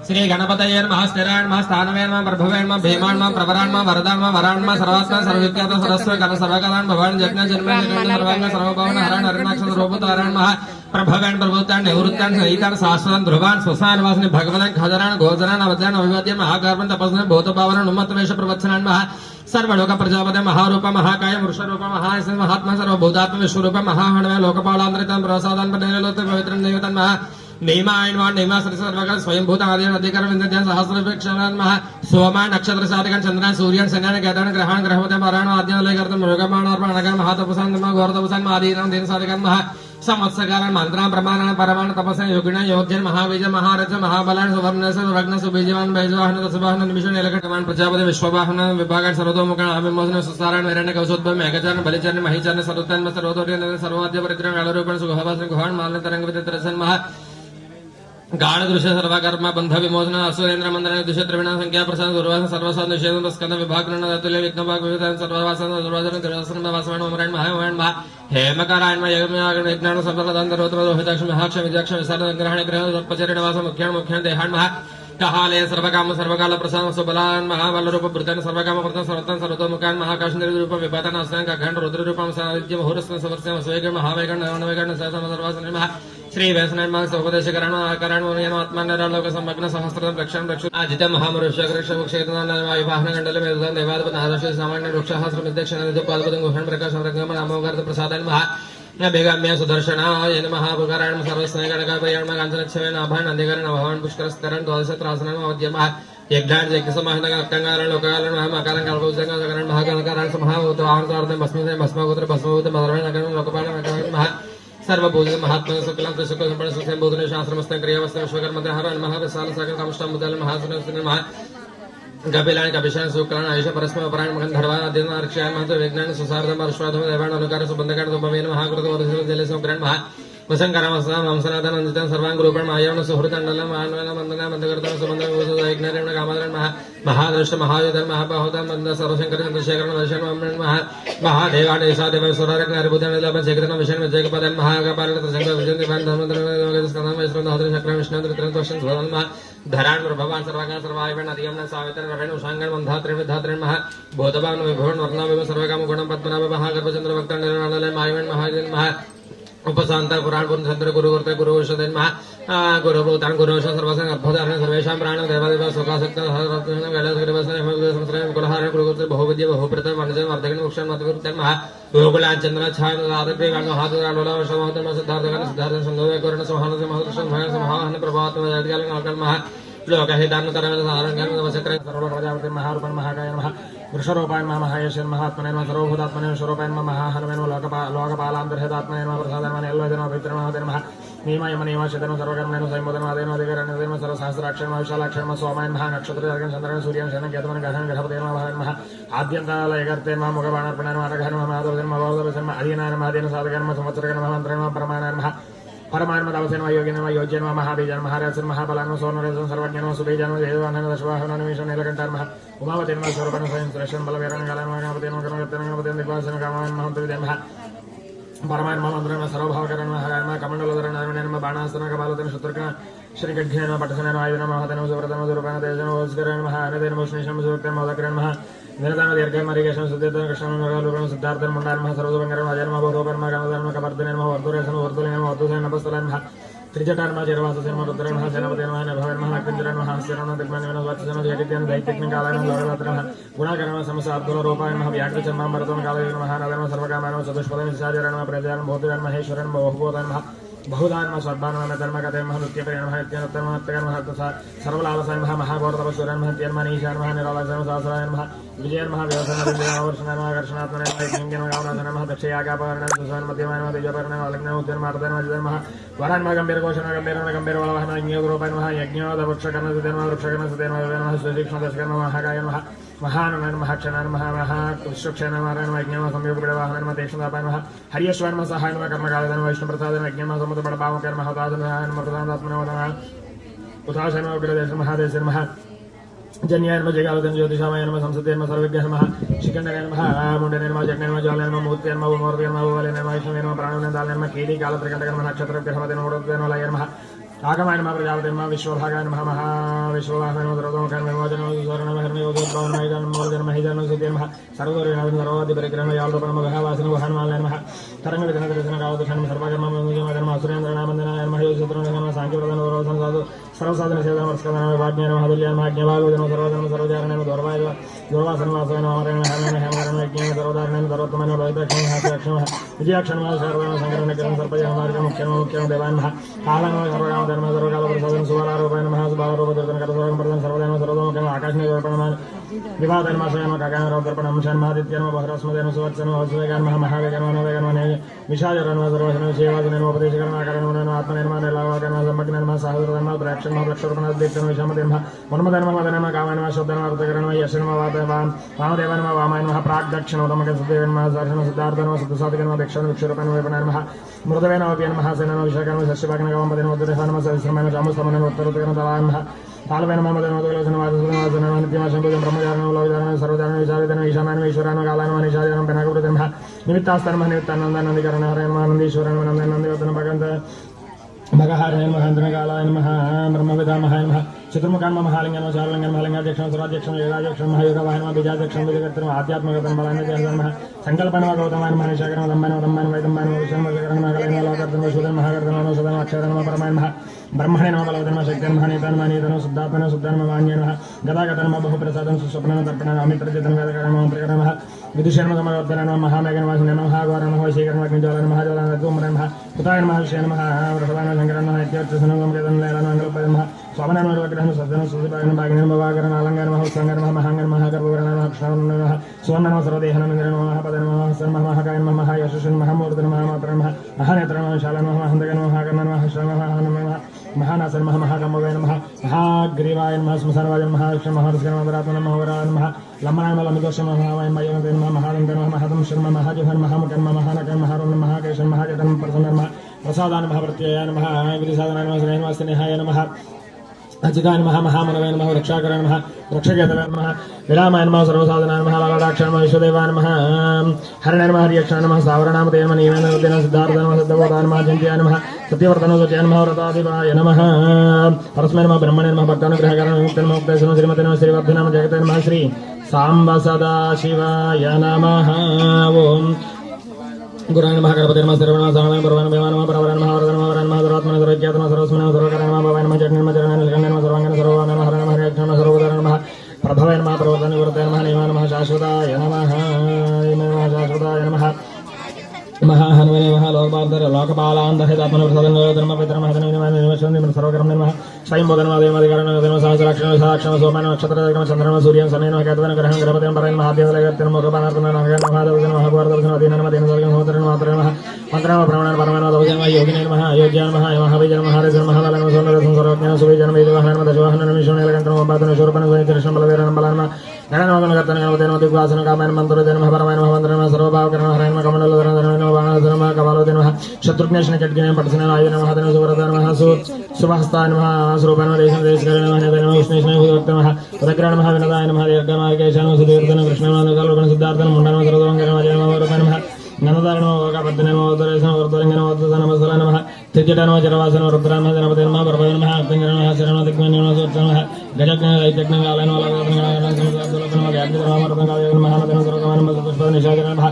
श्री गणपतये नमः स्थिराय नमः स्थानवे नमः प्रभवे नमः भीमाय नमः प्रवराय नमः वरदाय नमः वराय नमः सर्वात्मा सर्वविख्यात सरस्वती कर्ण सर्वकलान् भगवान् जज्ञ जन्म सर्वांग सर्वभवन हरण हरणाक्ष सर्वभूत हरण महा प्रभवान् प्रभुतान् निवृत्तान् सहितान् शाश्वतान् ध्रुवान् स्वसान् वासने भगवतान् खजरान् गोचरान् अवध्यान् अभिवाद्य महागर्भन् तपस्विन् भूतपावनान् उन्मत्तवेश प्रवत्सनान् महा सर्वलोक प्रजापते महारूप महाकाय वृषरूप महायस्य महात्मा सर्वभूतात्म विश्वरूप महाहणवे लोकपालान्तरितं प्रसादान् पटेलोत पवित्रं देवतान् महा नेमायनवान् नेमा सर्वकाल स्वयंभूत आदि अधिकार विद्यान सहस्रविक्षणान् महा सोमा नक्षत्र साधकान् चन्द्रान् सूर्यान् शन्यान् केतान् ग्रहान् ग्रहवते मराण आद्यान् लयकर्तुं मृगमाणार्पण अनगान् महातपसान् नमः घोरतपसान् महादीनां दिन साधकान् महा संवत्सकारान् मंत्रान् प्रमाणान् परमान् तपसान् योगिनान् योग्यान् महाबीज महारथ महाबलान् सुवर्णस सुरग्न सुबीजवान् बैजवाहन दशवाहन निमिषं नीलकण्ठवान् प्रजापति विश्ववाहन विभागान् सर्वतोमुखान् अभिमोचन सुसारान् वैरण्य कौशोद्भव मेघचान् बलिचान् महिचान् सर्वोत्तम सर्वतोर्यन् सर्वाद्य परित्राण कालरूपान् सुगहवासन् गुहान् मालन तरंग वितरसन् महा गाढ़ दृश्य सर्वकर्म बंध विमोचन असुरेन्द्र मंदन दृश्य त्रिविण संख्या प्रसाद गुरुवास सर्वसाद निषेधन स्कंद विभाग तुल्य विघ्न भाग विविधन सर्ववासन सर्वजन त्रिवासन वासवान ओमरायण महायण महा हेमकारायण यज्ञान संपदान रोहिताक्ष महाक्ष विद्याक्ष विसर्जन ग्रहण ग्रह सर्पचरण वास मुख्यान मुख्यान देहान महा कहालय सर्वकाम सर्वकाल प्रसाद सुबलान महाबल रूप भृतन सर्वकाम प्रतन सर्वतन सर्वतोमुखान महाकाश रूप विपातन अस्तांग खंड रुद्र रूपम साहित्य मुहूर्त सवर्षम स्वैग महावैगण नवनवैगण सहस्र सर्वासन महा श्री वैष्णव सौपदेश करण आत्मालोक संमग्न सहस्त्र रक्षण रक्ष आजित महामरुष्य क्षेत्रवाहन मंडल में देवाद नारश्य सामान्य वृक्षास्त्र विद्यक्षण पादपदं गुहन प्रकाश रंगम नामोगार्थ प्रसादन महा बेगाम्य सुदर्शनाय नमः पुकारायण सर्वस्नेह गणकापयाण कांचनच्छवे नाभान अंधिकरण भवान पुष्करस्तरण द्वादशत्रासनं अवद्यमः यज्ञान यज्ञसमाहन अक्कंगारण लोकारण महाकारण कल्पौजंग सकरण महाकारण समाहूत आहारतार्थं भस्मिते भस्मगोत्र भस्मभूत मधुरण नगरं लोकपाल महा सर्वभूत महात्मा शुक्लां शुक्ल संपन्न सुखं बोधने शास्त्रमस्तं क्रियावस्तं विश्वकर्म हरण महाविशाल सागर कामष्टं मुदल महासुन महा गपिलान कपिशान शुक्लान आयुष परस्पर परायण गंधर्वान अध्ययन अर्क्षयान महत्व विज्ञान सुसारदम अर्श्वादम देवान अनुकार सुबंधकान सुभवेन महाकृत वरसिल जले संग्रहण महा वसंकरमस्तां वंशनाथन अंजितं सर्वांग रूपण मायवन सुहृतंडलं मानवन मंदना मंदकर्तन सुबंधन वसुदैग्नरेण कामादरण महा महादृष्ट महायुधर महाबाहुधर मंद सर्वशंकर चंद्रशेखर दर्शन ममन महा महादेवान ईशा देव सुररक नरबुधन लबन शेखरन विषण विजयपदन महागपालन संग विजय दिवान धर्मधर्म स्कंदन वैष्णव धोत्र चक्र विष्णु त्रित्रन तोषण धोरण महा धरान भगवान सर्वकाल सर्वायवन अधियमन सावित्र रवेण उषांगण मंधात्रेण विधात्रेण महा भूतभावन विभवन वर्णव सर्वकाम गुणम पद्मनाभ महागर्भचंद्र भक्तन निर्मल मायवन महाजन महा उपशांता पुराण पुरुषंत्र गुरुवर्त गुरुवर्षदेन महा गुरुभूतान गुरुवर्ष सर्वसंग अद्भुतारण सर्वेषां प्राण देवादेव सुखासक्त सहस्रत्न कैलासगिरिवसन हेमग्रह कुलहारण गुरुवर्त बहुविद्य बहुप्रतम वनजन वर्धकन मोक्षण मतगुरुतन महा गोकुलान चंद्र छान आदप्रिय गान हातुरालोला वर्षमोहतम सिद्धार्थगण सिद्धार्थ संगवे कर्ण सोहान महदृष्ण भय समहान प्रभातम जगत्काल अकल महा लोकहितान तरंग सारंगन नमस्कार सर्व प्रजापति महारूपण महाकाय नमः वृषरूपाय नमः महायशेन महात्मने नमः सर्वभूतात्मने विश्वरूपाय नमः महाहनुमेन लोकपालान्तर्हितात्मने नमः प्रसादात्मने एल्वजन पवित्रमहाते नमः नियमाय नियमाशेतन सर्वकर्मेण स्वयंबोधन आदेन अधिकरण देव सर्वसहस्राक्षर विशालाक्षर सोमाय महा नक्षत्र चंद्रन सूर्यं शनं केतुमन ग्रहण ग्रहपते नमः आद्यंतालयकर्ते नमः मुखबाणार्पण नमः अरघन नमः माधवजन नमः भवदवसन नमः अधीनाय नमः अधीन साधकन नमः संवत्सरकन नमः मंत्रन नमः परमानाय नमः परमात्मा तपसेन योगिन योज्यन महाबीजन महाराजन महाबलान सोनरजन सर्वज्ञन सुबीजन देवानन दशवाहन निमिषन नीलकंठन महा उमावती नमः स्वरूपन स्वयं सुरेशन बलवीरन गालन गणपति नमः गणपति नमः दिग्वासन कामन महंत नमः परमात्मा मंत्रन सर्वभावकरण महाराज कमंडलधरण नमः बाणासन कपालतन शत्रुघ्न श्रीगढ़ पटसन आयुधन महातन सुव्रतन सुरूपन तेजन ओस्करण महानदेन मुष्णिशम सुक्तम मोदकरण महा निरतन दीर्घ मरिकेशन सुदेतन कृष्ण नगरूपन सिद्धार्थन मुंडान महा सर्वोपंकरण अजन्म भूतोपन महा गणधर्म कपर्दन महा वर्धुरेशन वर्धुलेन महा वर्धुसेन नपस्तलन महा त्रिजटान महा चरवासन महा रुद्रन महा सेनापतिन महा नभवन महा किंजरन महा हस्यरन दिग्मन वत्सन जगत्यन दैत्यज्ञ कालन लौरवत्र महा गुणाकरण समस अब्दुल रूपाय महा व्याघ्र चर्मा मरतन कालयन महा नदन सर्वकामान चतुष्पदन विसाजरन महा प्रजान भूतजन महेश्वरन बहुभूतन महा बहुदान सर्वान धर्म कथे नृत्य सर्वलाभसाय महागौरव सूर्य महत्यन ईशान महानिरालय सहस्रायन विजय महाव्यवसायर्षणात्मन दक्षयागापर्ण सुसान मध्यमान तेजपर्ण लग्न उद्यन मार्दन वरान गंभीर घोषण गंभीर वाहन यज्ञोपन यज्ञोद वृक्षकर्ण सुधर्म वृक्षकर्ण सुधर्म सुदीक्षण दशकर्ण महागायन महानन महाक्षण महाविश्वक्षण नारायण यज्ञ संयोग वाहन देक्षण हरियश्वर सहाय कर्मकाल वैष्णु प्रसाद यज्ञ समुद्र बड़भाव कर्म हतात्मन उदासन उग्रदेश महादेश महा जन्यायन जगावतन ज्योतिषामयन संसदेन सर्वज्ञ महा शिखंडन महा मुंडन जगन ज्वालन मूर्तियन मूर्तियन वलन वैष्णवेन प्राणन दालन केली काल त्रिकंटकन नक्षत्र ग्रहमदेन ओडोदन लयन महा आगमन प्रजापतिर्मा विश्वभागान महा विश्ववाहन द्रवोकन विमोचन सुवर्ण महर्नि उद्भवन मैदान मोर्जन महिजन सुदेन महा सर्वोरेण सर्वादि परिक्रम याल्दपन महावासन वहन मालन महा तरंग विधन दर्शन कावदशन सर्वकर्म मुनिजन सुरेंद्र नामंदन महेश्वरन सांख्य प्रदान रोशन साधु सर्वसाधन सेवन वर्षकन वाज्ञान महादुल्यन महाज्ञवालोचन सर्वधर्म सर्वजारण द्वारवाय दुर्वासन वासन अमरण हरण हेमरण यज्ञ सर्वधारण सर्वोत्तमन वैदक्षण हास्यक्षण विजयाक्षण सर्वण संकरण करण सर्पजन मार्ग मुख्य देवान महा कालन सर्वगाम धर्म सर्वकाल प्रसादन सुवरारोपण महासुभारोप दर्शन कर सर्वं प्रदान सर्वदेव सर्वोदम आकाश निवर्पण विवादन मासयन काकान रौद्रपण अंशन महादित्यन बहरस्मदेन सुवत्सन वसुवेगान महावेगान मनोवेगान विशाजरन सर्वजन सेवाजन उपदेशकरण आकरण आत्मनिर्माण लावाकरण संपज्ञान महासाहस्रधर्म प्रक्षण प्रक्षोपण दीप्तन विषमदेन मनोमदन मदन कामन शब्दन अर्थकरण यशन वादवान वामदेवन वामायन प्राग दक्षिण उदमक सुदेवन दर्शन सिद्धार्थन सिद्धसाधकन दक्षिण विक्षोपण वेपन मृदवेन अपियन महासेन विशाकन शशिभागन गवमदेन उद्देशन सहस्रमन जामुस्तमन उत्तरोत्तरन दलान तालवेन मदन उदलोचन वादसुदन नित्यमशंभुजं ब्रह्मचारण उलविदारण सर्वधारण विचारिदन ईशानान ईश्वरान कालान निशाजन पेनागुरुदन निमित्तास्तन निमित्तानंदन नंदीकरण हरयन नंदीश्वरन नंदन नंदीवर्धन भगवंत भगहारयन महेंद्र कालायन महा ब्रह्मविदा महायन महा चतुर्मुखान महालिंगन चारुलिंगन महालिंगाध्यक्ष सुराध्यक्ष योगाध्यक्ष महायोगवाहन बीजाध्यक्ष विधिकर्तृ आध्यात्मिकतन बलान महा संकल्पन गौतमान मनीषाकरण दम्बन दम्बन वैदम्बन विषम महाकलन लोकर्तन वसुदन महाकर्तन अनुसदन अक्षरन परमायन महा ब्रह्मणे नमः बलवदन शक्तिन महानितन मानितन शुद्धात्मन शुद्धन वाण्यन गदागतन बहुप्रसादन सुस्वप्नन तर्पणन अमित्रजितन वेदकरण मंत्रकरण विदुषण समवर्धन महामेघन वासिन महागौरन वैशीकरण अग्निज्वालन महाज्वालन धूम्रन महा पुतायन महाशयन महा वृषभान शंकरन महा इत्यर्थसनं गमकेतन लैलन अंगलपदन महा स्वामनन वर्गग्रहण सज्जन सुधिपायन भागिनन भवाकरण अलंकार महा उत्संगर महा महांगन महागर्भवरण महा क्षणन महा सुवर्णन सर्वदेहन इंद्रन महा पदन महा सन महा महाकायन महा यशस्वन महा मूर्धन महा मात्रन महा महानेत्रन महा शालन महा हंदगन महा कर्णन महा श्रम महा महा महानासन महा महागमवेन महा महाग्रीवायन महा स्मशानवाजन महालक्ष्मण महारस्कन महारात्मन महावरान महा लम्बनान लमिदोष महा वायन मयोनतेन महा महालंकन महा महादम शर्मा महाजुहन महामुकन महानकन महारुन महाकेशन महाजटन प्रसन्न महा प्रसादान महाप्रत्ययान महा विधिसाधनान महा स्नेहन स्नेहायन महा अजितान महा महामनवेन महा रक्षाकरण महा रक्षकेतवेन महा विरामायन महा सर्वसाधनान महा लालाक्षण महा विश्वदेवान महा हरणन महा हरियक्षण महा सावरणाम तेन निवेन उद्दिन सिद्धार्थन महा सिद्धवदान महा जंत्यान महा सत्यवर्तन सत्यन महा व्रतादिवाय नमः परस्मै नमः ब्रह्मणे नमः भक्तानुग्रहकरण मुक्तन मुक्तेन श्रीमते नमः श्रीवर्धनम जगते नमः श्री सांब सदा शिवाय नमः ओम गुरान महागणपति नमः सर्वण सावण परवन देवान नमः परवरन महावरन महावरन महाधरात्मन सर्वज्ञातन सर्वस्मन सर्वकरण नमः भवान नमः जगन नमः जगन निष्कंदन नमः सर्वांगन सर्ववान नमः हरण नमः हरियक्षण नमः सर्वोदरण नमः प्रभवेन नमः प्रवर्तन निवृत्तय नमः निमान नमः शाश्वताय नमः नमः शाश्वताय नमः महाहनुमने महालोकपालधर लोकपालांधहितात्मन प्रसादन धर्म पितर महदन निमशन सर्वकर्म नमः स्वयं बोधन देवाधिकरण देव सहस्राक्षण साक्षण सोमन नक्षत्र चंद्रन सूर्यन सनेन केतवन ग्रहण ग्रहपतिन परन महादेवलगर्तन मोरपानार्तन नगन महादेवजन महाभारतजन अधीन नमः देन सर्गन होतरन मात्र नमः मंत्रम प्रमाण परमन दौजन योगिने नमः योग्यान महा महावीजन महारेजन महाबलन सोनरसन सर्वज्ञान सुविजन वेदवाहन दशवाहन निमिषण निलकंठन बादन शूरपन कृष्ण बलवीरन बलन गणनामन कर्तन गणपतिन दिग्वासन कामन मंत्र देन परमन मंत्रन सर्वभावकरण हरन कमंडल धरण बाणधर्म कपालोदन शत्रुघ्नेशन कट्गिन पटसन आयुन महादन सुवरदन महा सुभहस्तान महा स्वरूपन देशं देशकरण महादेवन विष्णुष्ण भूतक्त महा पदग्रहण महा विनदाय महा दीर्घमार्गेशन सुदीर्घन कृष्णमान कल्पन सिद्धार्थन मुंडन सर्वंगन मजन मवरपन महा ननदारण वोगपद्दन मवदरेशन वर्धरंगन वदसन मसल नमः त्रिजटन वज्रवासन रुद्रान जनपति नमः प्रभवन महा अग्निगण महा शरण दिग्मन सुरक्षण महा गजज्ञ दैत्यज्ञ कालन वलगन गणन व्याप्ति धर्मरतन कायन महानदन सर्वगमन पुष्प निशाचरण महा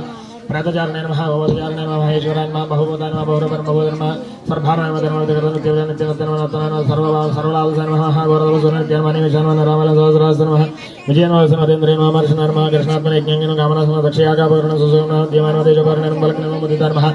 प्रतचारण नमः भवचारण नमः महेश्वराय नमः बहुभूताय नमः बहुरपर बहुधर्म सर्वभाराय नमः धर्मदेवता नित्यवेद नित्यवतन नमः सर्वलाभसाय नमः गौरव सुरनित्यन मणि विशानवन रामल सहस्रासन नमः विजयनवसन अतीन्द्रिय नमः हर्षण नमः कृष्णात्मन यज्ञन कामनासन दक्षयागाभरण सुसोमन देवान देशभरण बलकन नमः मुदितार नमः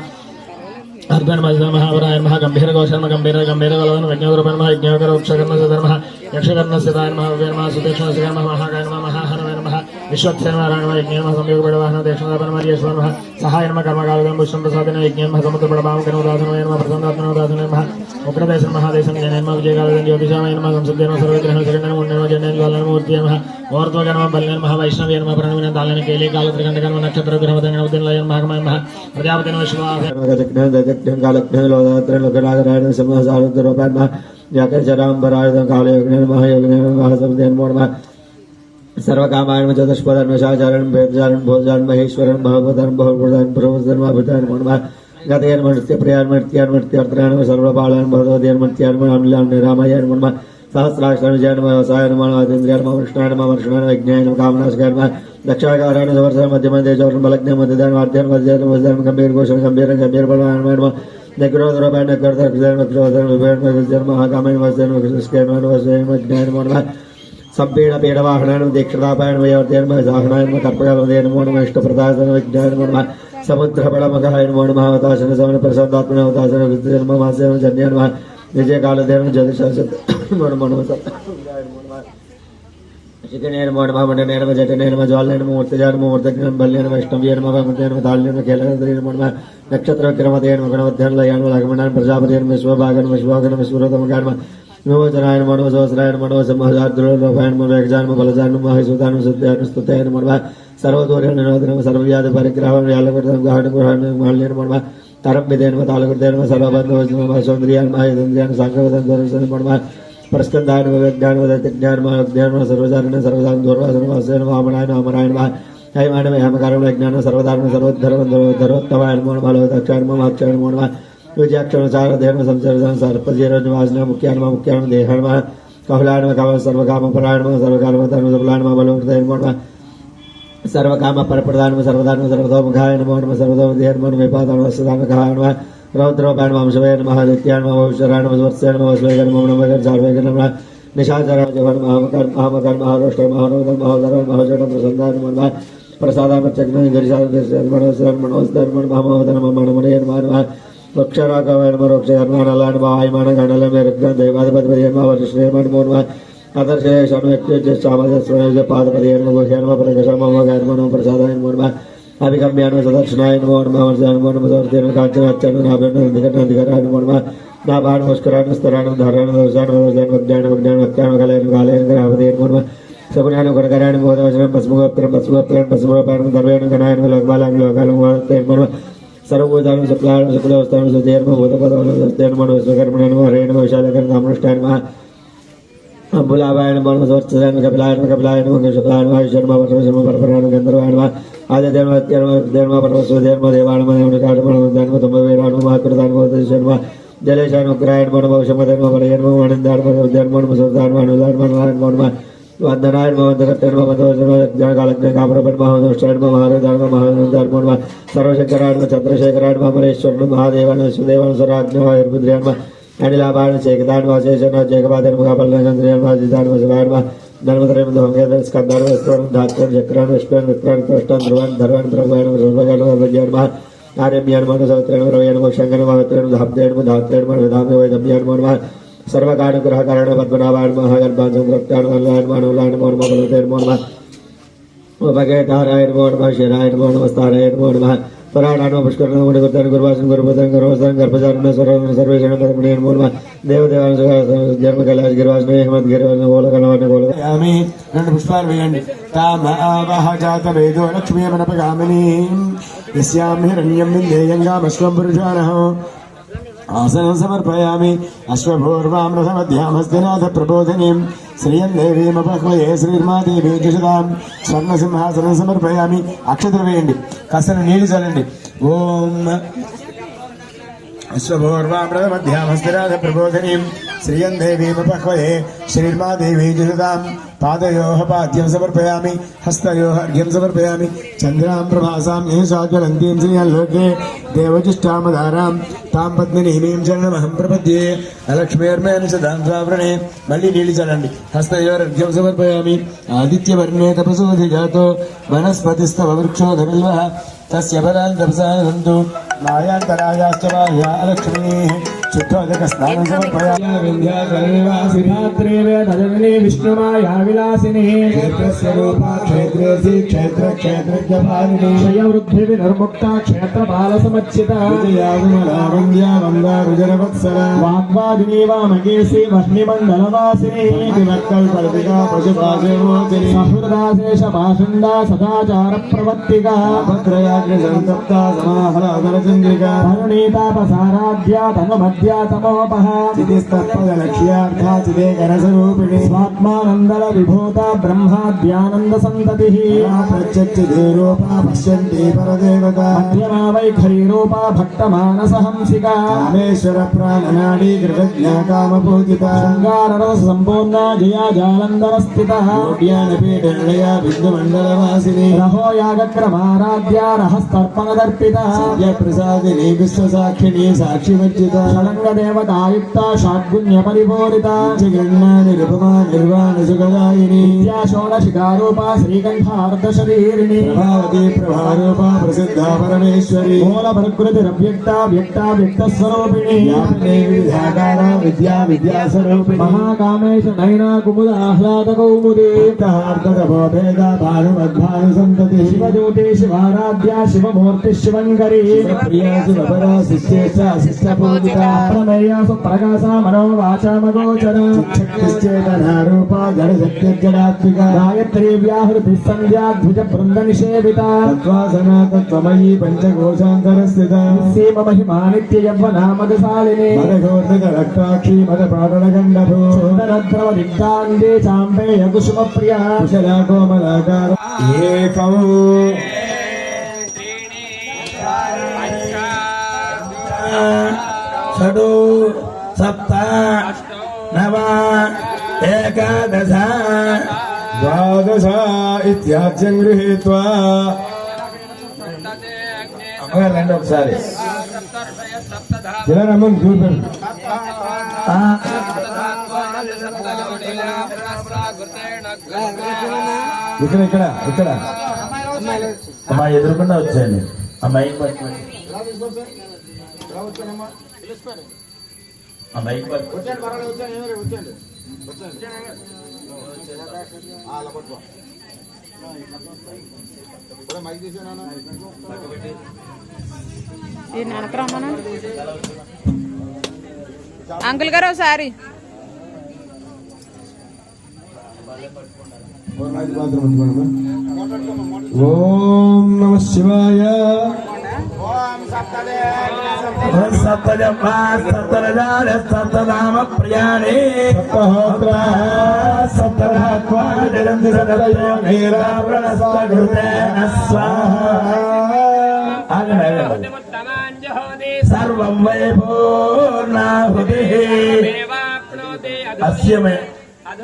अर्धन मजन महावराय नमः गंभीर गौशर्म गंभीर गंभीर गलवन विज्ञानरूपण नमः यज्ञकर उपशकर्म सधर्मः यक्षकर्म सिद्धाय नमः उग्र नमः सुदेक्षण सिकर्म महाकाय नमः महाहरवै नमः विश्वक्षर नारायण नमः यज्ञ नमः संयोग बड़वाहन देक्षणापन मर्येश्वर नमः सहाय नमः कर्मकालकं पुष्पं प्रसादेन यज्ञ नमः समुद्र बड़बाम कनोदासनमय नमः प्रसन्नात्मनो दासनमय नमः उग्रदेशं महादेशं जनेन नमः विजयकालकं ज्योतिषामय नमः संसिद्धे नमः सर्वग्रहण सकंडन मुण्डन जनेन ज्वालन मूर्ति नमः औरत्व नमः बलने नमः वैष्णव नमः प्रणविन दालन केले काल त्रिकंड कर्म नक्षत्र ग्रह दंगन उद्दिन लयन महाकमय नमः प्रजापति नमः शिवाय लोकनागरायण समसारुद्रोपान याकचरांबरायण कालयोगिन महायोगिन महासमदेन मोर्मा सर्वकामायण चतुष्पदन शाचारण वेदचारण भोजारण महेश्वरन महाभूतान बहुप्रदान प्रभुधन महाभूतान मोर्मा गतयन मृत्य प्रियान मृत्यान मृत्यार्थरान सर्वपालन भगवदेन मृत्यान अनिलान रामायण मोर्मा सहस्राक्षर जैन व्यवसायन मानवेन्द्रियन कृष्णायन वर्षणायन विज्ञान कामनाशकन दक्षाकारायण वर्षण मध्यम तेजोर बलज्ञ मध्यदान वाद्यन वज्रन वज्रन गंभीर घोषण गंभीर गंभीर बलवान नक्रोधरोपायन नक्रोधर विक्रोधर विभेण वज्रन महाकामयन वज्रन विष्केन वज्रन विज्ञान मोर्मा संपीड़ पीड़वाहनान दीक्षितापायन वयोर्देन साहनायन कर्पकालदेन मोर्म इष्टप्रदासन विज्ञान मोर्मा समुद्र बड़मगायन मोर्म अवताशन सवन प्रसादात्मन अवताशन विजन्म मासेन जन्यान विजय कालदेन ज्योतिषासत मोर्म शिखनेन मोर्म मंडनेन जटनेन ज्वालेन मूर्तिजान मूर्तज्ञान बल्यन वैष्णव्येन ममतेन ताल्यन केलनेन मोर्म नक्षत्र विक्रमतेन गणवध्यन लयान लग्मनान प्रजापतिन विश्वभागन विश्वभागन विश्वरतमगान विमोचनायन मनो सहस्रायन मनो समहजाद्रोपायन मवेगजान बलजान महेशुदान सुद्यान स्तुतयन मोर्म सर्वदूरेण निरोधन सर्वव्याध परिग्रहण यालकृतं गाहन गुहन माल्यन मोर्म तरम्बिदेन तालकृतेन सर्वबन्धो सौंदर्यान माहेन्द्रियान सांगवदन दर्शन मोर्म प्रस्कंदायन विज्ञान वदतिज्ञान महाज्ञान सर्वजारण सर्वदान दूरवासन वासेन वामनायन अमरायन हैमान हेमकारम विज्ञान सर्वधारण सर्वोद्धरम धरोत्तमायन मोर्म बलवदक्षायन महाक्षायन मोर्म विजयाक्षण चार देहन संचरण सर्पजीर निवासन मुख्यान मुख्यान देहन कफलायन काम सर्वकाम परायण सर्वकाम धर्म सबलायन बलवदयन मोर्म सर्वकाम परप्रदान सर्वदान सर्वतोमुखायन मोर्म सर्वतोम देहन मोर्म विपादान वस्तान खायन रौद्रोपायन वंशवेन महादित्यान भविष्यरायन वत्सेन वस्वेगन मोमनमगर चारवेगन निशाचर जवन महामकर महामकर महारोष्ट महारोदन महाधरन महाजन प्रसन्नान मोर्म प्रसादान चक्न गिरिशान मनोसरन मनोस्तर महामोदन मनमनयन मानव वक्षराकवैन मरोक्षयर्मानलान वायमान गणल मेरुग्न देवाधिपतिपतियन वरिष्ठयन मोर्म आदर्शेषण व्यक्ति सामजस्वय पादपतियन गोह्यन प्रकशम मगर्मनो प्रसादायन मोर्म अभिगम्यान सदर्शनायन मोर्म वर्जन मोर्म सर्वतेन कांचन अच्छन नाभ्यन अधिकरायन मोर्म नाभान मुस्करान स्तरान धारण दर्शन वर्जन विज्ञान विज्ञान वक्यान कलयन कालयन ग्रहपतियन मोर्म सगुणान गुणकरायन बोधवचन भस्मगोत्रम भस्मगोत्रम भस्मगोपायन धर्मेण गणायन लोकबालान लोकालं मोर्म सर्वभूतान शुक्लान शुक्लवस्थान सुधेर्म भूतपदान सुधेर्म विश्वकर्मण हरेण विशालकर्म कामृष्टायन अम्बुलावायन मन स्वर्चयन कपिलायन कपिलायन शुक्लायन वायुशर्म वर्षम परपरायन गंधर्वायन आदित्यर्म देर्म परमस्वधेर्म देवान मनोनिकाटमन धर्म तुम्बवेरान महाकृतान शर्म जलेशान उग्रायन मन भविष्यमधर्म बलयन आनंदान धर्म सुधान अनुदान मनोहरन वंदनायन वंदकर्तन वंदोजन कालज्ञ कामरपन महादोषायन महारदान महानंदान सर्वशंकरायन चंद्रशेखरायन महेश्वरन महादेवान सुदेवान स्वराज्ञ अनिलाभान शेखदान वाशेषन जगपादन मुखापल्ल चंद्रियन वाजिदान वसवायन धर्मत्रयम धोमकेतन स्कंदान वस्त्रन धात्रन चक्रन विष्णुन विक्रन कृष्णन ध्रुवन धर्वन ब्रह्मयन सर्वगण विज्ञान आर्यम्यान मनोसवत्रेण रवयन शंकर महात्रेण धाप्तेण धात्रेण विधाम्य वैदम्यान मन सर्वकारणग्रह कारण पद्मनाभायन महागर्भान चंद्रक्तान वल्लायन मानवलायन मोर्म बलतेन मोर्म उपकेतारायन मोर्म शिरायन मोर्म स्तारायन मोर्म पराणान पुष्करण गुरुगुर्तन गुरुवासन गुरुपतन गुरुवसन गर्भचारण स्वरण सर्वेषण कर्मणेन मोर्म देवदेवान जन्म कैलाश गिरिवासन हेमंत गिरिवासन गोलकलवन गोल यामि రెండు పుష్పాలు వేయండి తామ ఆవహ జాత వేదో లక్ష్మీయమనపగామిని యస్యాం హిరణ్యం విందేయంగామశ్వం పురుషాణః आसनं समर्पयामि अश्वपूर्वामृतमध्यामस्तिनाथ प्रबोधिनीं श्रियं देवीमपह्वये श्रीर्मादेवी जुषदां स्वर्णसिंहासनं समर्पयामि अक्षतలు వేయండి కాస్త నీళ్లు చల్లండి ఓం अश्वपूर्वामृतमध्यामस्तिनाथ प्रबोधिनीं श्रियं देवीमपह्वये श्रीर्मादेवी जुषदां पादयोः पाद्यं समर्पयामि हस्तयोः अर्घ्यं समर्पयामि चन्द्रां प्रभासां येषाज्वलन्तीं श्रियल्लोके देवजिष्ठामधारां तां पद्मिनीमीं चरणमहं प्रपद्ये अलक्ष्मीर्मेण सदां स्वावृणे मल्ली नीलि चलन्ति हस्तयोरर्घ्यं समर्पयामि आदित्यवर्णे तपसोऽधिजातो वनस्पतिस्तव वृक्षो धनुर्वः तस्य परान्तरसन्तु नायान्तरायाश्च बाह्या लक्ष्मीः शुद्धोदकस्नानं समर्पयामि विंध्याचलनिवासिनी विष्णुमाया विलासिनी क्षेत्रस्य रूपा क्षेत्रेऽसि क्षेत्रक्षेत्रज्ञपालिनी क्षयवृद्धिर्मुक्ता क्षेत्रपालसमच्चिता विजया विमला वन्द्या वन्दा रुजरवत्सला वाग्वादिनी वामकेशी वह्निमण्डलवासिनी विमक्कल्पलतिका पशुपाशेमोचिनी सहृदाशेष पाषण्डा सदाचार प्रवर्तिका भद्रयाग्निसन्तप्ता समाहलादरचन्द्रिका धरणीतापसाराध्या तनुमध्या तमोपः चितिस्तत्पदलक्ष्यार्था चिदेकरस्वरूपिणी स्वात्मानन्दर विभूता ब्रह्माद्यानन्द सन्ततिः प्रत्यक्षरूपा पश्यन्ति परदेवता मध्यमा वैखरी रूपा भक्तमानसहंसिका कामेश्वर प्राणनाडी कृतज्ञा कामपूजिता शृङ्गाररस सम्पूर्णा जया जालन्धर स्थितः ज्ञानपीठनिलया बिन्दुमण्डलवासिनी रहो यागक्रमाराध्या रहस्तर्पणदर्पिता प्रसादिनी विश्वसाक्षिणी साक्षिवर्जिता षडङ्गदेवतायुक्ता षड्गुण्यपरिपूरिता गणना निरुपमा निर्वाणसुखदायिनी विद्या षोडशिकारूपा श्रीकण्ठार्धशरीरिणी प्रभावती प्रभारूपा प्रसिद्धा परमेश्वरी मूलप्रकृतिरव्यक्ता व्यक्ता व्यक्तस्वरूपिणी व्यापिनी विविधाकारा विद्या विद्यास्वरूपिणी महाकामेश नयना कुमुद आह्लादकौमुदी तपोभेदा भानुमद्भानुसन्तति शिवज्योति शिवाराध्या शिवमूर्ति शिवङ्करी प्रिया शिवपरा शिष्येष्टा शिष्टपूजिता प्रमेया सुप्रकाशा मनोवाचामगोचरा शक्तिश्चेतनारूपा जडशक्तिर्जडात्मिका गायत्री व्याहृति संध्या ध्वज बृंद निषेविता तत्त्वासना तत्त्वमयी पञ्चकोशान्तरस्थिता सीम महिमा नित्य यौवना मदशालिनी मदघोर्णकरक्ताक्षी मदपाटलगण्डभू सुन्दरद्रव दिग्धान्ते चाम्पेय कुसुम प्रिया कुशला कोमलाकार एकौ षडु सप्त नव एकादश द्वादश इत्याद्यं गृहीत्वा రండి ఒకసారి ఇలా రమ్మని చూపారు ఇక్కడ ఇక్కడ ఇక్కడ అమ్మా ఎదురుకుండా వచ్చాయండి అమ్మాయికి పట్టుకోండి అమ్మాయికి పట్టుకోండి ఈ ననకరమ్మన అంకుల్ గారు ఒకసారి ఓం నమ శివాయ సప్తనామ ప్రియాణి సర్వం వై పూర్ణాహుతి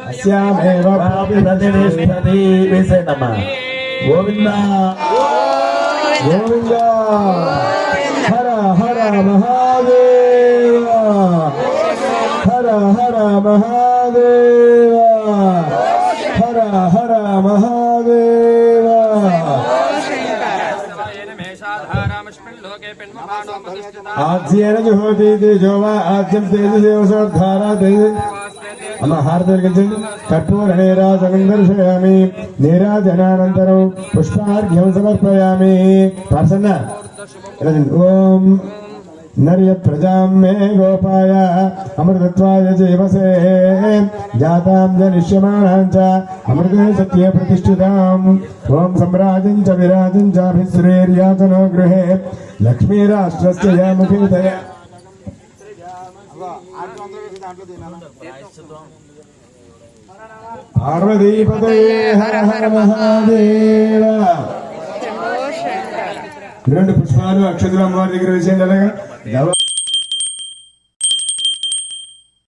అస్యామేవ ప్రతిష్టతి విశేషమా గోవింద గోవింద హర హర మహాదేవ హర హర మహాదేవ హర హర మహాదేవ ఆజ్యేన జుహోతి తేజో వా ఆజ్యం తేజసేవసోద్ధారా తేజ అమ్మ హారతి వెలిగించండి కర్పూర నీరాజనం దర్శయామి నీరాజనానంతరం పుష్పార్ఘ్యం సమర్పయామి ప్రసన్న ఓం నర్య ప్రజాం మే గోపాయ అమృతత్వాయ జీవసే జాతాం జనిష్యమాణాం చ అమృతే సత్యే ప్రతిష్ఠితాం ఓం సమ్రాజం చ విరాజం చాభిశ్రేర్యాతనో గృహే లక్ష్మీరాష్ట్రస్య యాముఖీతయ పార్వతీపతయే హర హర మహాదేవ రెండు పుష్పాలు అక్షతులు అమ్మవారి దగ్గర వేసేయండి అలాగా